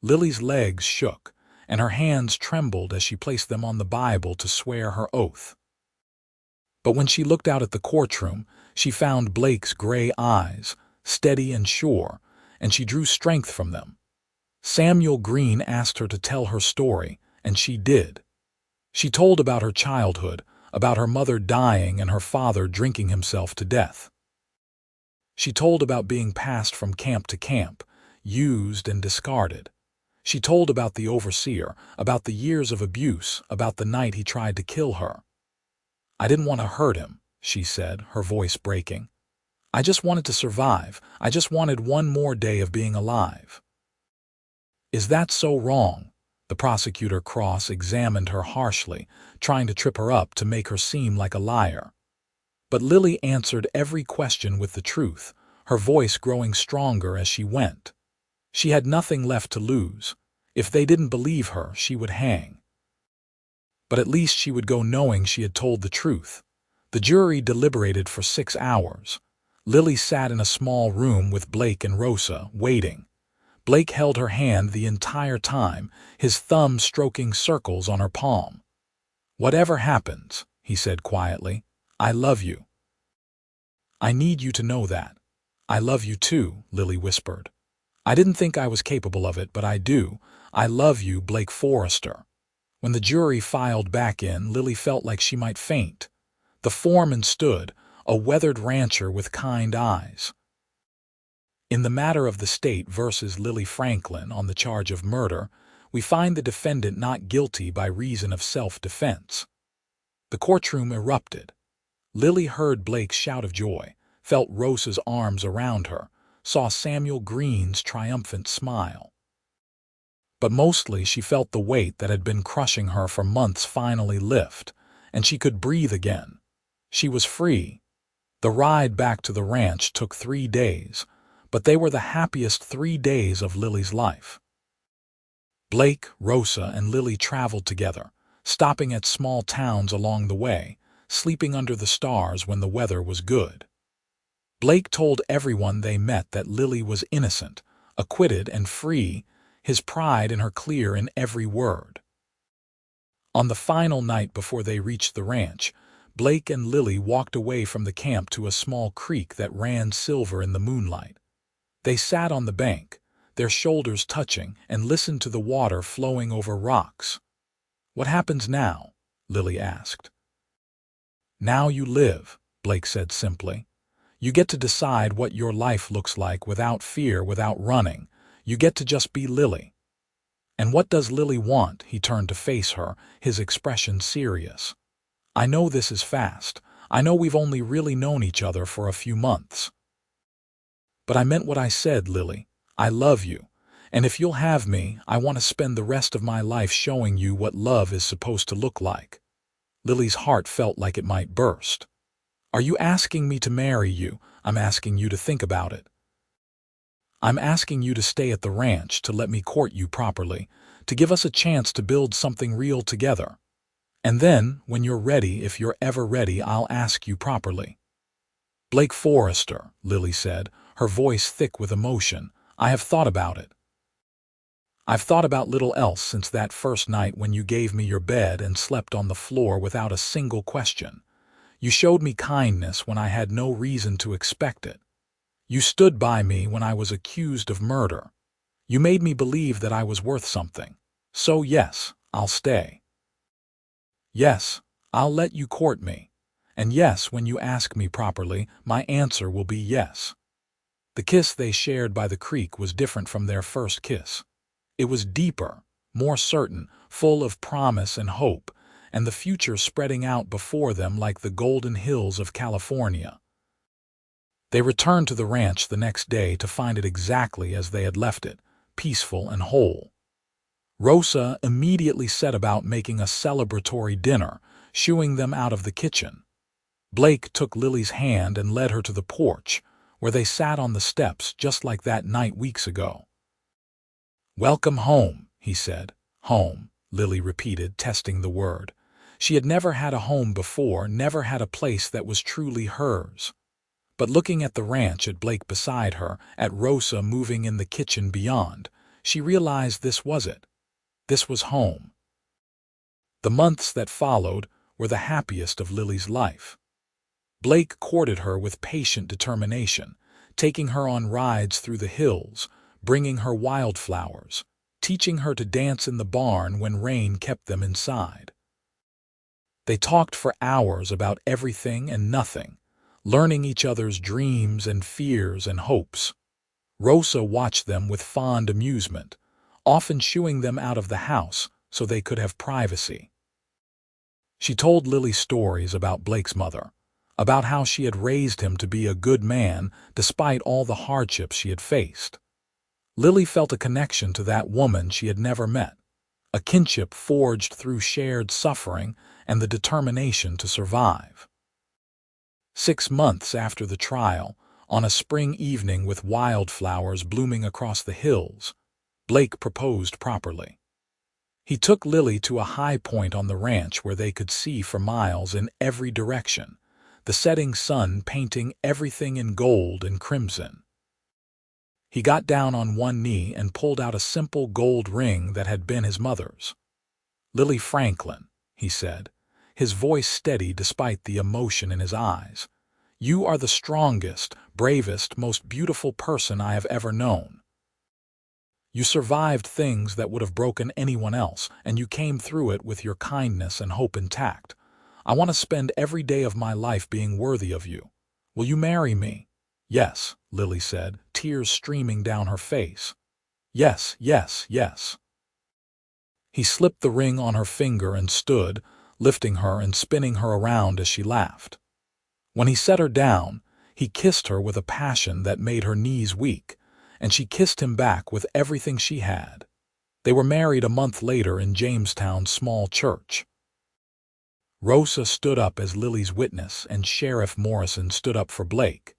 Lily's legs shook, and her hands trembled as she placed them on the Bible to swear her oath. But when she looked out at the courtroom, she found Blake's gray eyes, steady and sure, and she drew strength from them. Samuel Green asked her to tell her story, and she did. She told about her childhood, about her mother dying and her father drinking himself to death. She told about being passed from camp to camp, used and discarded. She told about the overseer, about the years of abuse, about the night he tried to kill her. "I didn't want to hurt him," she said, her voice breaking. "I just wanted to survive. I just wanted one more day of being alive." "Is that so wrong?" The prosecutor cross-examined her harshly, trying to trip her up to make her seem like a liar. But Lily answered every question with the truth, her voice growing stronger as she went. She had nothing left to lose. If they didn't believe her, she would hang. But at least she would go knowing she had told the truth. The jury deliberated for 6 hours. Lily sat in a small room with Blake and Rosa, waiting. Blake held her hand the entire time, his thumb stroking circles on her palm. "Whatever happens," he said quietly, "I love you. I need you to know that." "I love you too," Lily whispered. "I didn't think I was capable of it, but I do. I love you, Blake Forrester." When the jury filed back in, Lily felt like she might faint. The foreman stood, a weathered rancher with kind eyes. In the matter of the state versus Lily Franklin on the charge of murder, we find the defendant not guilty by reason of self-defense. The courtroom erupted. Lily heard Blake's shout of joy, felt Rosa's arms around her, saw Samuel Green's triumphant smile. But mostly she felt the weight that had been crushing her for months finally lift, and she could breathe again. She was free. The ride back to the ranch took 3 days, but they were the happiest 3 days of Lily's life. Blake, Rosa, and Lily traveled together, stopping at small towns along the way, sleeping under the stars when the weather was good. Blake told everyone they met that Lily was innocent, acquitted, and free, his pride in her clear in every word. On the final night before they reached the ranch, Blake and Lily walked away from the camp to a small creek that ran silver in the moonlight. They sat on the bank, their shoulders touching, and listened to the water flowing over rocks. "What happens now?" Lily asked. "Now you live," Blake said simply. "You get to decide what your life looks like without fear, without running. You get to just be Lily." "And what does Lily want?" He turned to face her, his expression serious. "I know this is fast. I know we've only really known each other for a few months. But I meant what I said, Lily. I love you. And if you'll have me, I want to spend the rest of my life showing you what love is supposed to look like." Lily's heart felt like it might burst. "Are you asking me to marry you?" "I'm asking you to think about it. I'm asking you to stay at the ranch, to let me court you properly, to give us a chance to build something real together. And then, when you're ready, if you're ever ready, I'll ask you properly." "Blake Forrester," Lily said, her voice thick with emotion, "I have thought about it. I've thought about little else since that first night when you gave me your bed and slept on the floor without a single question. You showed me kindness when I had no reason to expect it. You stood by me when I was accused of murder. You made me believe that I was worth something. So yes, I'll stay. Yes, I'll let you court me. And yes, when you ask me properly, my answer will be yes." The kiss they shared by the creek was different from their first kiss. It was deeper, more certain, full of promise and hope, and the future spreading out before them like the golden hills of California. They returned to the ranch the next day to find it exactly as they had left it, peaceful and whole. Rosa immediately set about making a celebratory dinner, shooing them out of the kitchen. Blake took Lily's hand and led her to the porch, where they sat on the steps just like that night weeks ago. "Welcome home," he said. "Home," Lily repeated, testing the word. She had never had a home before, never had a place that was truly hers. But looking at the ranch, at Blake beside her, at Rosa moving in the kitchen beyond, she realized this was it. This was home. The months that followed were the happiest of Lily's life. Blake courted her with patient determination, taking her on rides through the hills, bringing her wildflowers, teaching her to dance in the barn when rain kept them inside. They talked for hours about everything and nothing, learning each other's dreams and fears and hopes. Rosa watched them with fond amusement, often shooing them out of the house so they could have privacy. She told Lily stories about Blake's mother, about how she had raised him to be a good man despite all the hardships she had faced. Lily felt a connection to that woman she had never met, a kinship forged through shared suffering and the determination to survive. 6 months after the trial, on a spring evening with wildflowers blooming across the hills, Blake proposed properly. He took Lily to a high point on the ranch where they could see for miles in every direction, the setting sun painting everything in gold and crimson. He got down on one knee and pulled out a simple gold ring that had been his mother's. "Lily Franklin," he said, his voice steady despite the emotion in his eyes, "you are the strongest, bravest, most beautiful person I have ever known. You survived things that would have broken anyone else, and you came through it with your kindness and hope intact. I want to spend every day of my life being worthy of you. Will you marry me?" "Yes," Lily said, tears streaming down her face. "Yes, yes, yes." He slipped the ring on her finger and stood, lifting her and spinning her around as she laughed. When he set her down, he kissed her with a passion that made her knees weak, and she kissed him back with everything she had. They were married a month later in Jamestown's small church. Rosa stood up as Lily's witness, and Sheriff Morrison stood up for Blake.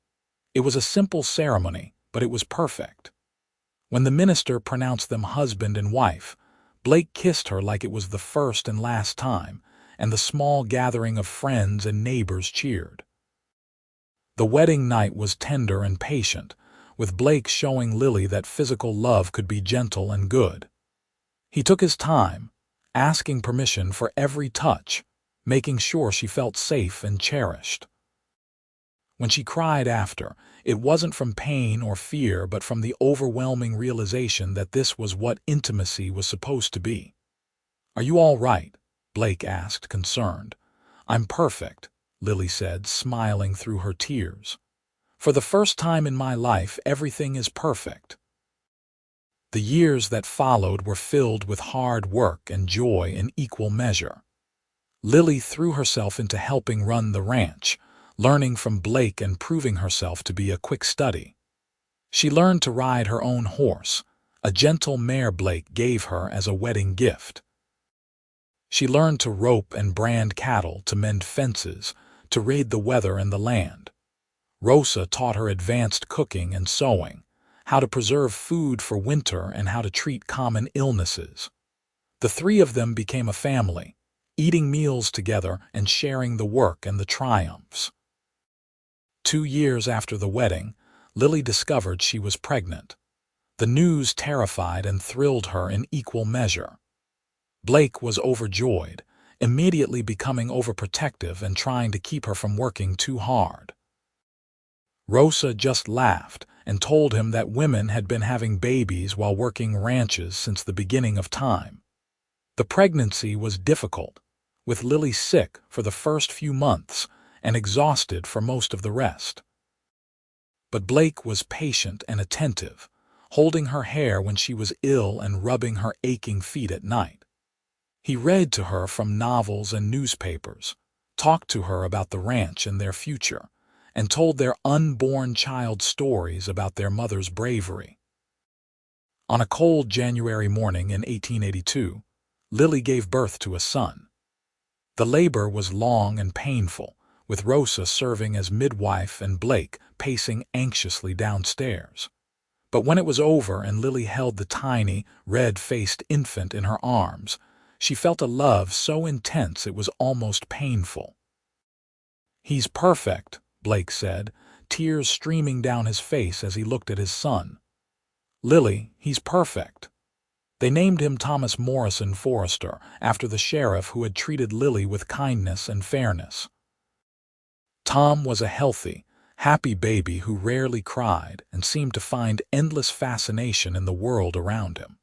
It was a simple ceremony, but it was perfect. When the minister pronounced them husband and wife, Blake kissed her like it was the first and last time, and the small gathering of friends and neighbors cheered. The wedding night was tender and patient, with Blake showing Lily that physical love could be gentle and good. He took his time, asking permission for every touch, making sure she felt safe and cherished. When she cried after, it wasn't from pain or fear, but from the overwhelming realization that this was what intimacy was supposed to be. "Are you all right?" Blake asked, concerned. "I'm perfect," Lily said, smiling through her tears. "For the first time in my life, everything is perfect." The years that followed were filled with hard work and joy in equal measure. Lily threw herself into helping run the ranch, learning from Blake and proving herself to be a quick study. She learned to ride her own horse, a gentle mare Blake gave her as a wedding gift. She learned to rope and brand cattle, to mend fences, to read the weather and the land. Rosa taught her advanced cooking and sewing, how to preserve food for winter and how to treat common illnesses. The three of them became a family, eating meals together and sharing the work and the triumphs. 2 years after the wedding, Lily discovered she was pregnant. The news terrified and thrilled her in equal measure. Blake was overjoyed, immediately becoming overprotective and trying to keep her from working too hard. Rosa just laughed and told him that women had been having babies while working ranches since the beginning of time. The pregnancy was difficult, with Lily sick for the first few months and exhausted for most of the rest. But Blake was patient and attentive, holding her hair when she was ill and rubbing her aching feet at night. He read to her from novels and newspapers, talked to her about the ranch and their future, and told their unborn child stories about their mother's bravery. On a cold January morning in 1882, Lily gave birth to a son. The labor was long and painful, with Rosa serving as midwife and Blake pacing anxiously downstairs. But when it was over and Lily held the tiny, red-faced infant in her arms, she felt a love so intense it was almost painful. "He's perfect," Blake said, tears streaming down his face as he looked at his son. "Lily, he's perfect." They named him Thomas Morrison Forrester, after the sheriff who had treated Lily with kindness and fairness. Tom was a healthy, happy baby who rarely cried and seemed to find endless fascination in the world around him.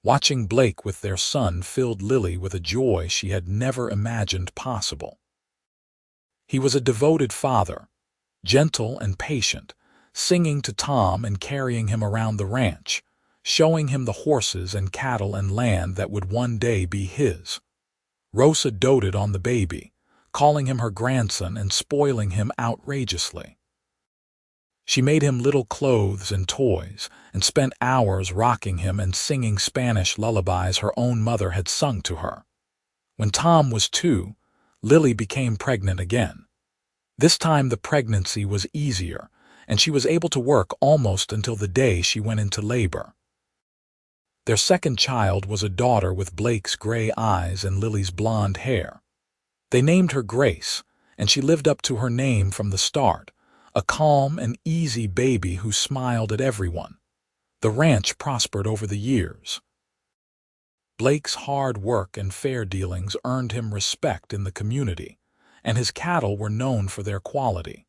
Watching Blake with their son filled Lily with a joy she had never imagined possible. He was a devoted father, gentle and patient, singing to Tom and carrying him around the ranch, showing him the horses and cattle and land that would one day be his. Rosa doted on the baby, calling him her grandson and spoiling him outrageously. She made him little clothes and toys, and spent hours rocking him and singing Spanish lullabies her own mother had sung to her. When Tom was 2, Lily became pregnant again. This time the pregnancy was easier, and she was able to work almost until the day she went into labor. Their second child was a daughter with Blake's gray eyes and Lily's blonde hair. They named her Grace, and she lived up to her name from the start, a calm and easy baby who smiled at everyone. The ranch prospered over the years. Blake's hard work and fair dealings earned him respect in the community, and his cattle were known for their quality.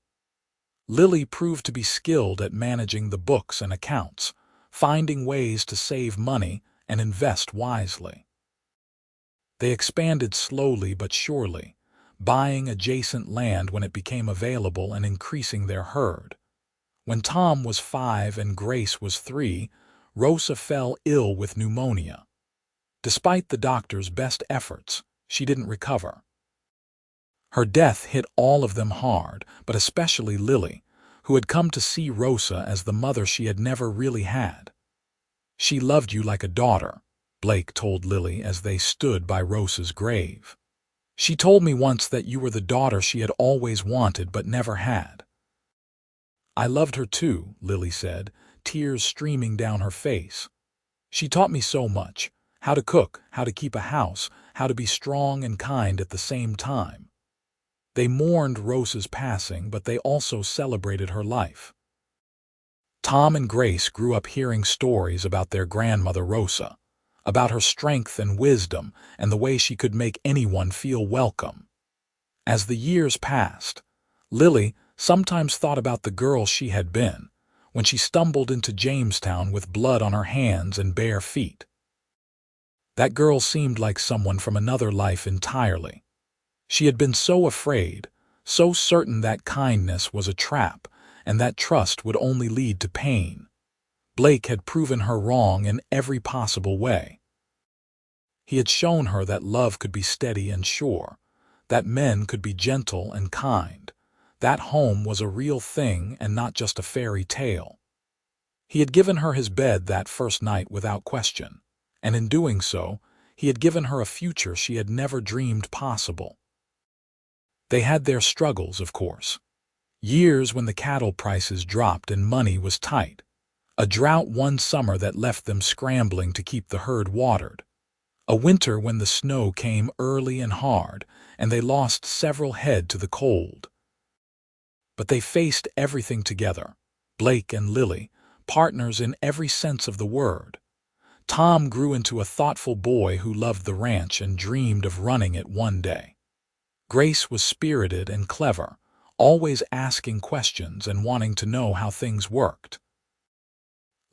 Lily proved to be skilled at managing the books and accounts, finding ways to save money and invest wisely. They expanded slowly but surely, buying adjacent land when it became available and increasing their herd. When Tom was 5 and Grace was 3, Rosa fell ill with pneumonia. Despite the doctor's best efforts, she didn't recover. Her death hit all of them hard, but especially Lily, who had come to see Rosa as the mother she had never really had. "She loved you like a daughter," Blake told Lily as they stood by Rosa's grave. She told me once that you were the daughter she had always wanted but never had." "I loved her too," Lily said, tears streaming down her face. "She taught me so much, how to cook, how to keep a house, how to be strong and kind at the same time." They mourned Rosa's passing, but they also celebrated her life. Tom and Grace grew up hearing stories about their grandmother Rosa, about her strength and wisdom and the way she could make anyone feel welcome. As the years passed, Lily sometimes thought about the girl she had been when she stumbled into Jamestown with blood on her hands and bare feet. That girl seemed like someone from another life entirely. She had been so afraid, so certain that kindness was a trap and that trust would only lead to pain. Blake had proven her wrong in every possible way. He had shown her that love could be steady and sure, that men could be gentle and kind, that home was a real thing and not just a fairy tale. He had given her his bed that first night without question, and in doing so, he had given her a future she had never dreamed possible. They had their struggles, of course. Years when the cattle prices dropped and money was tight. A drought one summer that left them scrambling to keep the herd watered. A winter when the snow came early and hard, and they lost several head to the cold. But they faced everything together, Blake and Lily, partners in every sense of the word. Tom grew into a thoughtful boy who loved the ranch and dreamed of running it one day. Grace was spirited and clever, always asking questions and wanting to know how things worked.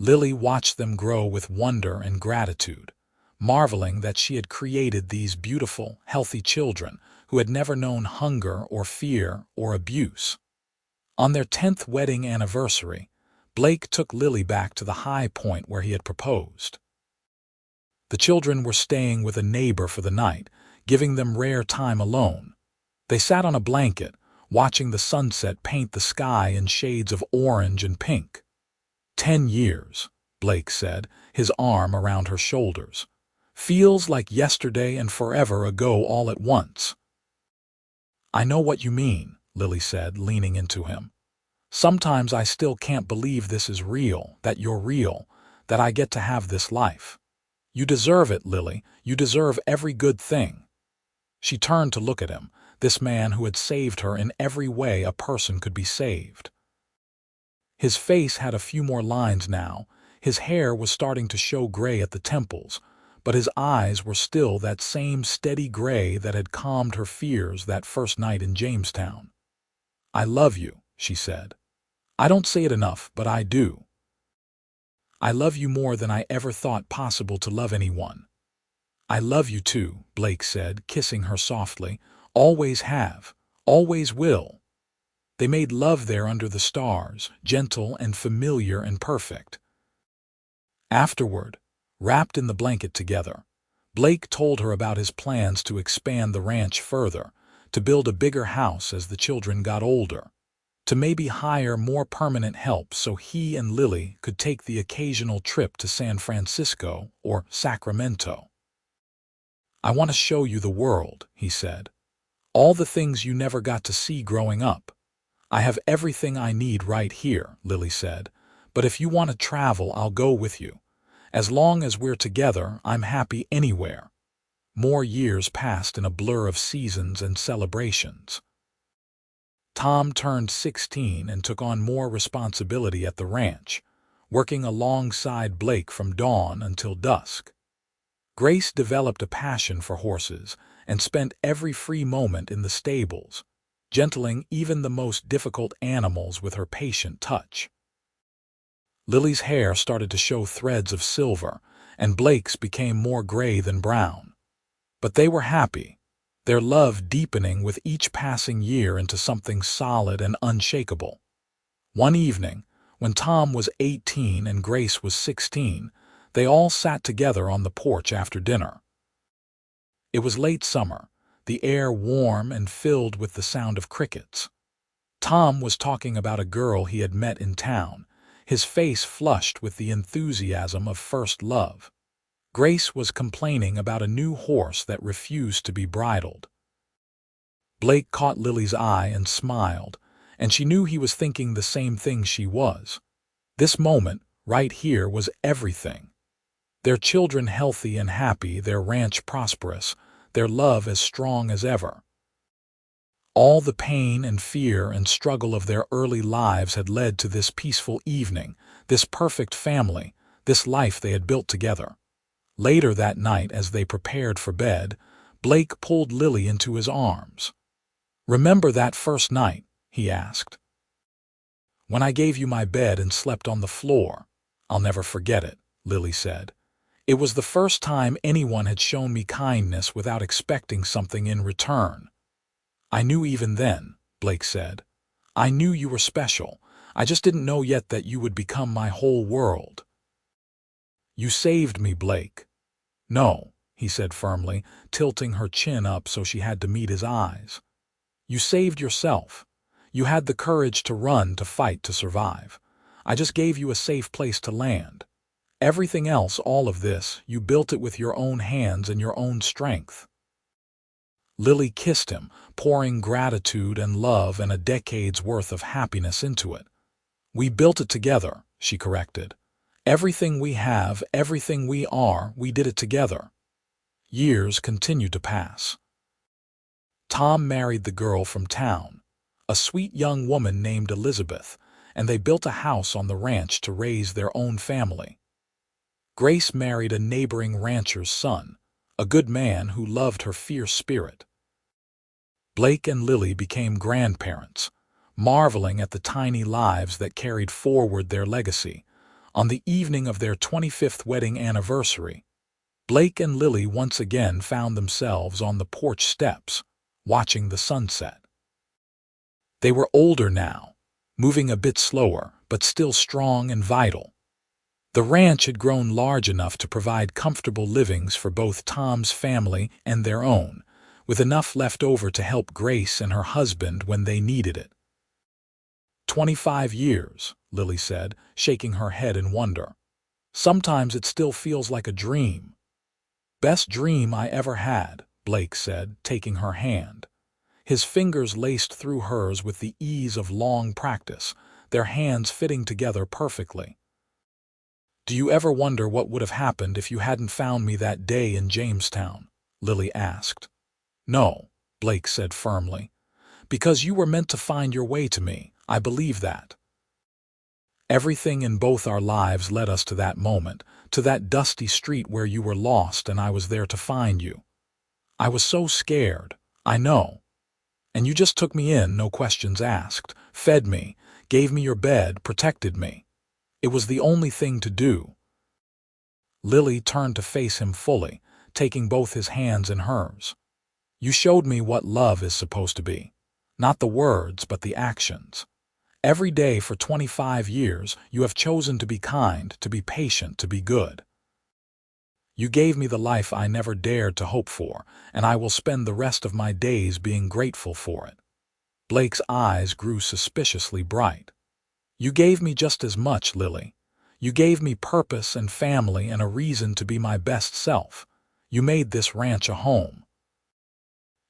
Lily watched them grow with wonder and gratitude, marveling that she had created these beautiful, healthy children who had never known hunger or fear or abuse. On their 10th wedding anniversary, Blake took Lily back to the high point where he had proposed. The children were staying with a neighbor for the night, giving them rare time alone. They sat on a blanket, watching the sunset paint the sky in shades of orange and pink. 10 years, Blake said, his arm around her shoulders. Feels like yesterday and forever ago all at once. I know what you mean, Lily said, leaning into him. Sometimes I still can't believe this is real, that you're real, that I get to have this life. You deserve it, Lily. You deserve every good thing. She turned to look at him, this man who had saved her in every way a person could be saved. His face had a few more lines now, his hair was starting to show gray at the temples, but his eyes were still that same steady gray that had calmed her fears that first night in Jamestown. I love you, she said. I don't say it enough, but I do. I love you more than I ever thought possible to love anyone. I love you too, Blake said, kissing her softly. Always have, always will. They made love there under the stars, gentle and familiar and perfect. Afterward, wrapped in the blanket together, Blake told her about his plans to expand the ranch further, to build a bigger house as the children got older, to maybe hire more permanent help so he and Lily could take the occasional trip to San Francisco or Sacramento. I want to show you the world, he said. All the things you never got to see growing up. I have everything I need right here, Lily said, but if you want to travel, I'll go with you. As long as we're together, I'm happy anywhere. More years passed in a blur of seasons and celebrations. Tom turned 16 and took on more responsibility at the ranch, working alongside Blake from dawn until dusk. Grace developed a passion for horses and spent every free moment in the stables, gentling even the most difficult animals with her patient touch. Lily's hair started to show threads of silver, and Blake's became more gray than brown. But they were happy, their love deepening with each passing year into something solid and unshakable. One evening, when Tom was 18 and Grace was 16, they all sat together on the porch after dinner. It was late summer, the air warm and filled with the sound of crickets. Tom was talking about a girl he had met in town, his face flushed with the enthusiasm of first love. Grace was complaining about a new horse that refused to be bridled. Blake caught Lily's eye and smiled, and she knew he was thinking the same thing she was. This moment, right here, was everything. Their children healthy and happy, their ranch prosperous, their love as strong as ever. All the pain and fear and struggle of their early lives had led to this peaceful evening, this perfect family, this life they had built together. Later that night, as they prepared for bed, Blake pulled Lily into his arms. "Remember that first night?" he asked. "When I gave you my bed and slept on the floor?" "I'll never forget it," Lily said. "It was the first time anyone had shown me kindness without expecting something in return." "I knew even then," Blake said. "I knew you were special. I just didn't know yet that you would become my whole world." "You saved me, Blake." "No," he said firmly, tilting her chin up so she had to meet his eyes. "You saved yourself. You had the courage to run, to fight, to survive. I just gave you a safe place to land. Everything else, all of this, you built it with your own hands and your own strength." Lily kissed him, pouring gratitude and love and a decade's worth of happiness into it. "We built it together," she corrected. "Everything we have, everything we are, we did it together." Years continued to pass. Tom married the girl from town, a sweet young woman named Elizabeth, and they built a house on the ranch to raise their own family. Grace married a neighboring rancher's son, a good man who loved her fierce spirit. Blake and Lily became grandparents, marveling at the tiny lives that carried forward their legacy. On the evening of their 25th wedding anniversary, Blake and Lily once again found themselves on the porch steps, watching the sunset. They were older now, moving a bit slower, but still strong and vital. The ranch had grown large enough to provide comfortable livings for both Tom's family and their own, with enough left over to help Grace and her husband when they needed it. 25 years, Lily said, shaking her head in wonder. "Sometimes it still feels like a dream." "Best dream I ever had," Blake said, taking her hand. His fingers laced through hers with the ease of long practice, their hands fitting together perfectly. "Do you ever wonder what would have happened if you hadn't found me that day in Jamestown?" Lily asked. "No," Blake said firmly. "Because you were meant to find your way to me. I believe that. Everything in both our lives led us to that moment, to that dusty street where you were lost and I was there to find you. I was so scared, I know. And you just took me in, no questions asked, fed me, gave me your bed, protected me. It was the only thing to do." Lily turned to face him fully, taking both his hands in hers. "You showed me what love is supposed to be. Not the words, but the actions. Every day for 25 years, you have chosen to be kind, to be patient, to be good. You gave me the life I never dared to hope for, and I will spend the rest of my days being grateful for it." Blake's eyes grew suspiciously bright. "You gave me just as much, Lily. You gave me purpose and family and a reason to be my best self. You made this ranch a home.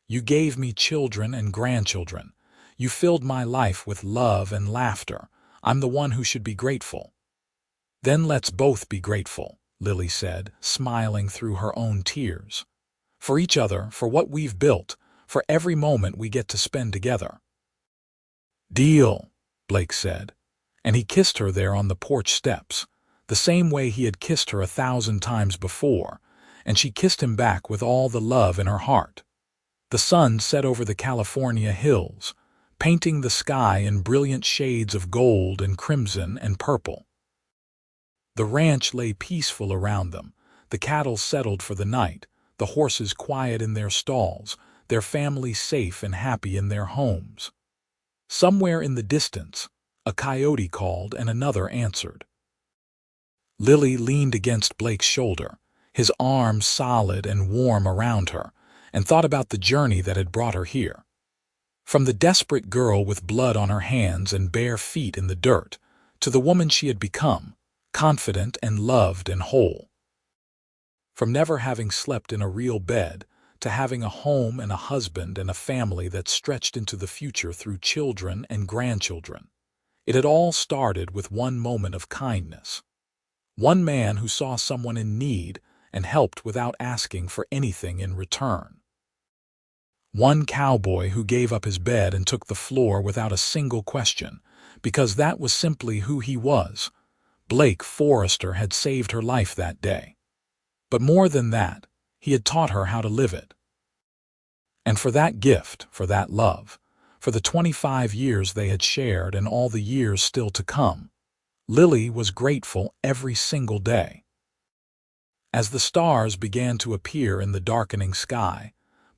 You gave me children and grandchildren. You filled my life with love and laughter. I'm the one who should be grateful." "Then let's both be grateful," Lily said, smiling through her own tears. "For each other, for what we've built, for every moment we get to spend together." "Deal," Blake said, and he kissed her there on the porch steps, the same way he had kissed her 1,000 times before, and she kissed him back with all the love in her heart. The sun set over the California hills, painting the sky in brilliant shades of gold and crimson and purple. The ranch lay peaceful around them, the cattle settled for the night, the horses quiet in their stalls, their families safe and happy in their homes. Somewhere in the distance, a coyote called and another answered. Lily leaned against Blake's shoulder, his arms solid and warm around her, and thought about the journey that had brought her here. From the desperate girl with blood on her hands and bare feet in the dirt, to the woman she had become, confident and loved and whole. From never having slept in a real bed, to having a home and a husband and a family that stretched into the future through children and grandchildren. It had all started with one moment of kindness. One man who saw someone in need and helped without asking for anything in return. One cowboy who gave up his bed and took the floor without a single question, because that was simply who he was. Blake Forrester had saved her life that day. But more than that, he had taught her how to live it. And for that gift, for that love, for the 25 years they had shared and all the years still to come, Lily was grateful every single day. As the stars began to appear in the darkening sky,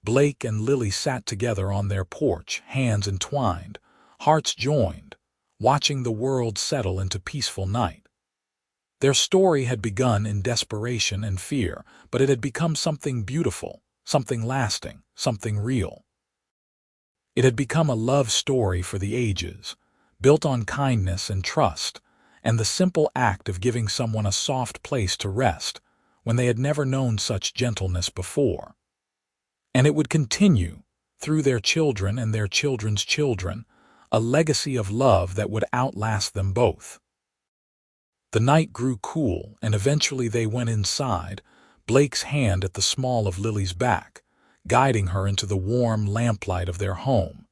Blake and Lily sat together on their porch, hands entwined, hearts joined, watching the world settle into peaceful night. Their story had begun in desperation and fear, but it had become something beautiful, something lasting, something real. It had become a love story for the ages, built on kindness and trust, and the simple act of giving someone a soft place to rest when they had never known such gentleness before. And it would continue, through their children and their children's children, a legacy of love that would outlast them both. The night grew cool, and eventually they went inside, Blake's hand at the small of Lily's back, guiding her into the warm lamplight of their home.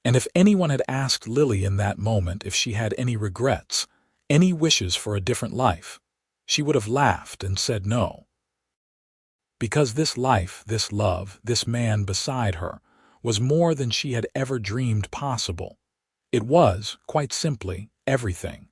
And if anyone had asked Lily in that moment if she had any regrets, any wishes for a different life, she would have laughed and said no. Because this life, this love, this man beside her, was more than she had ever dreamed possible. It was, quite simply, everything.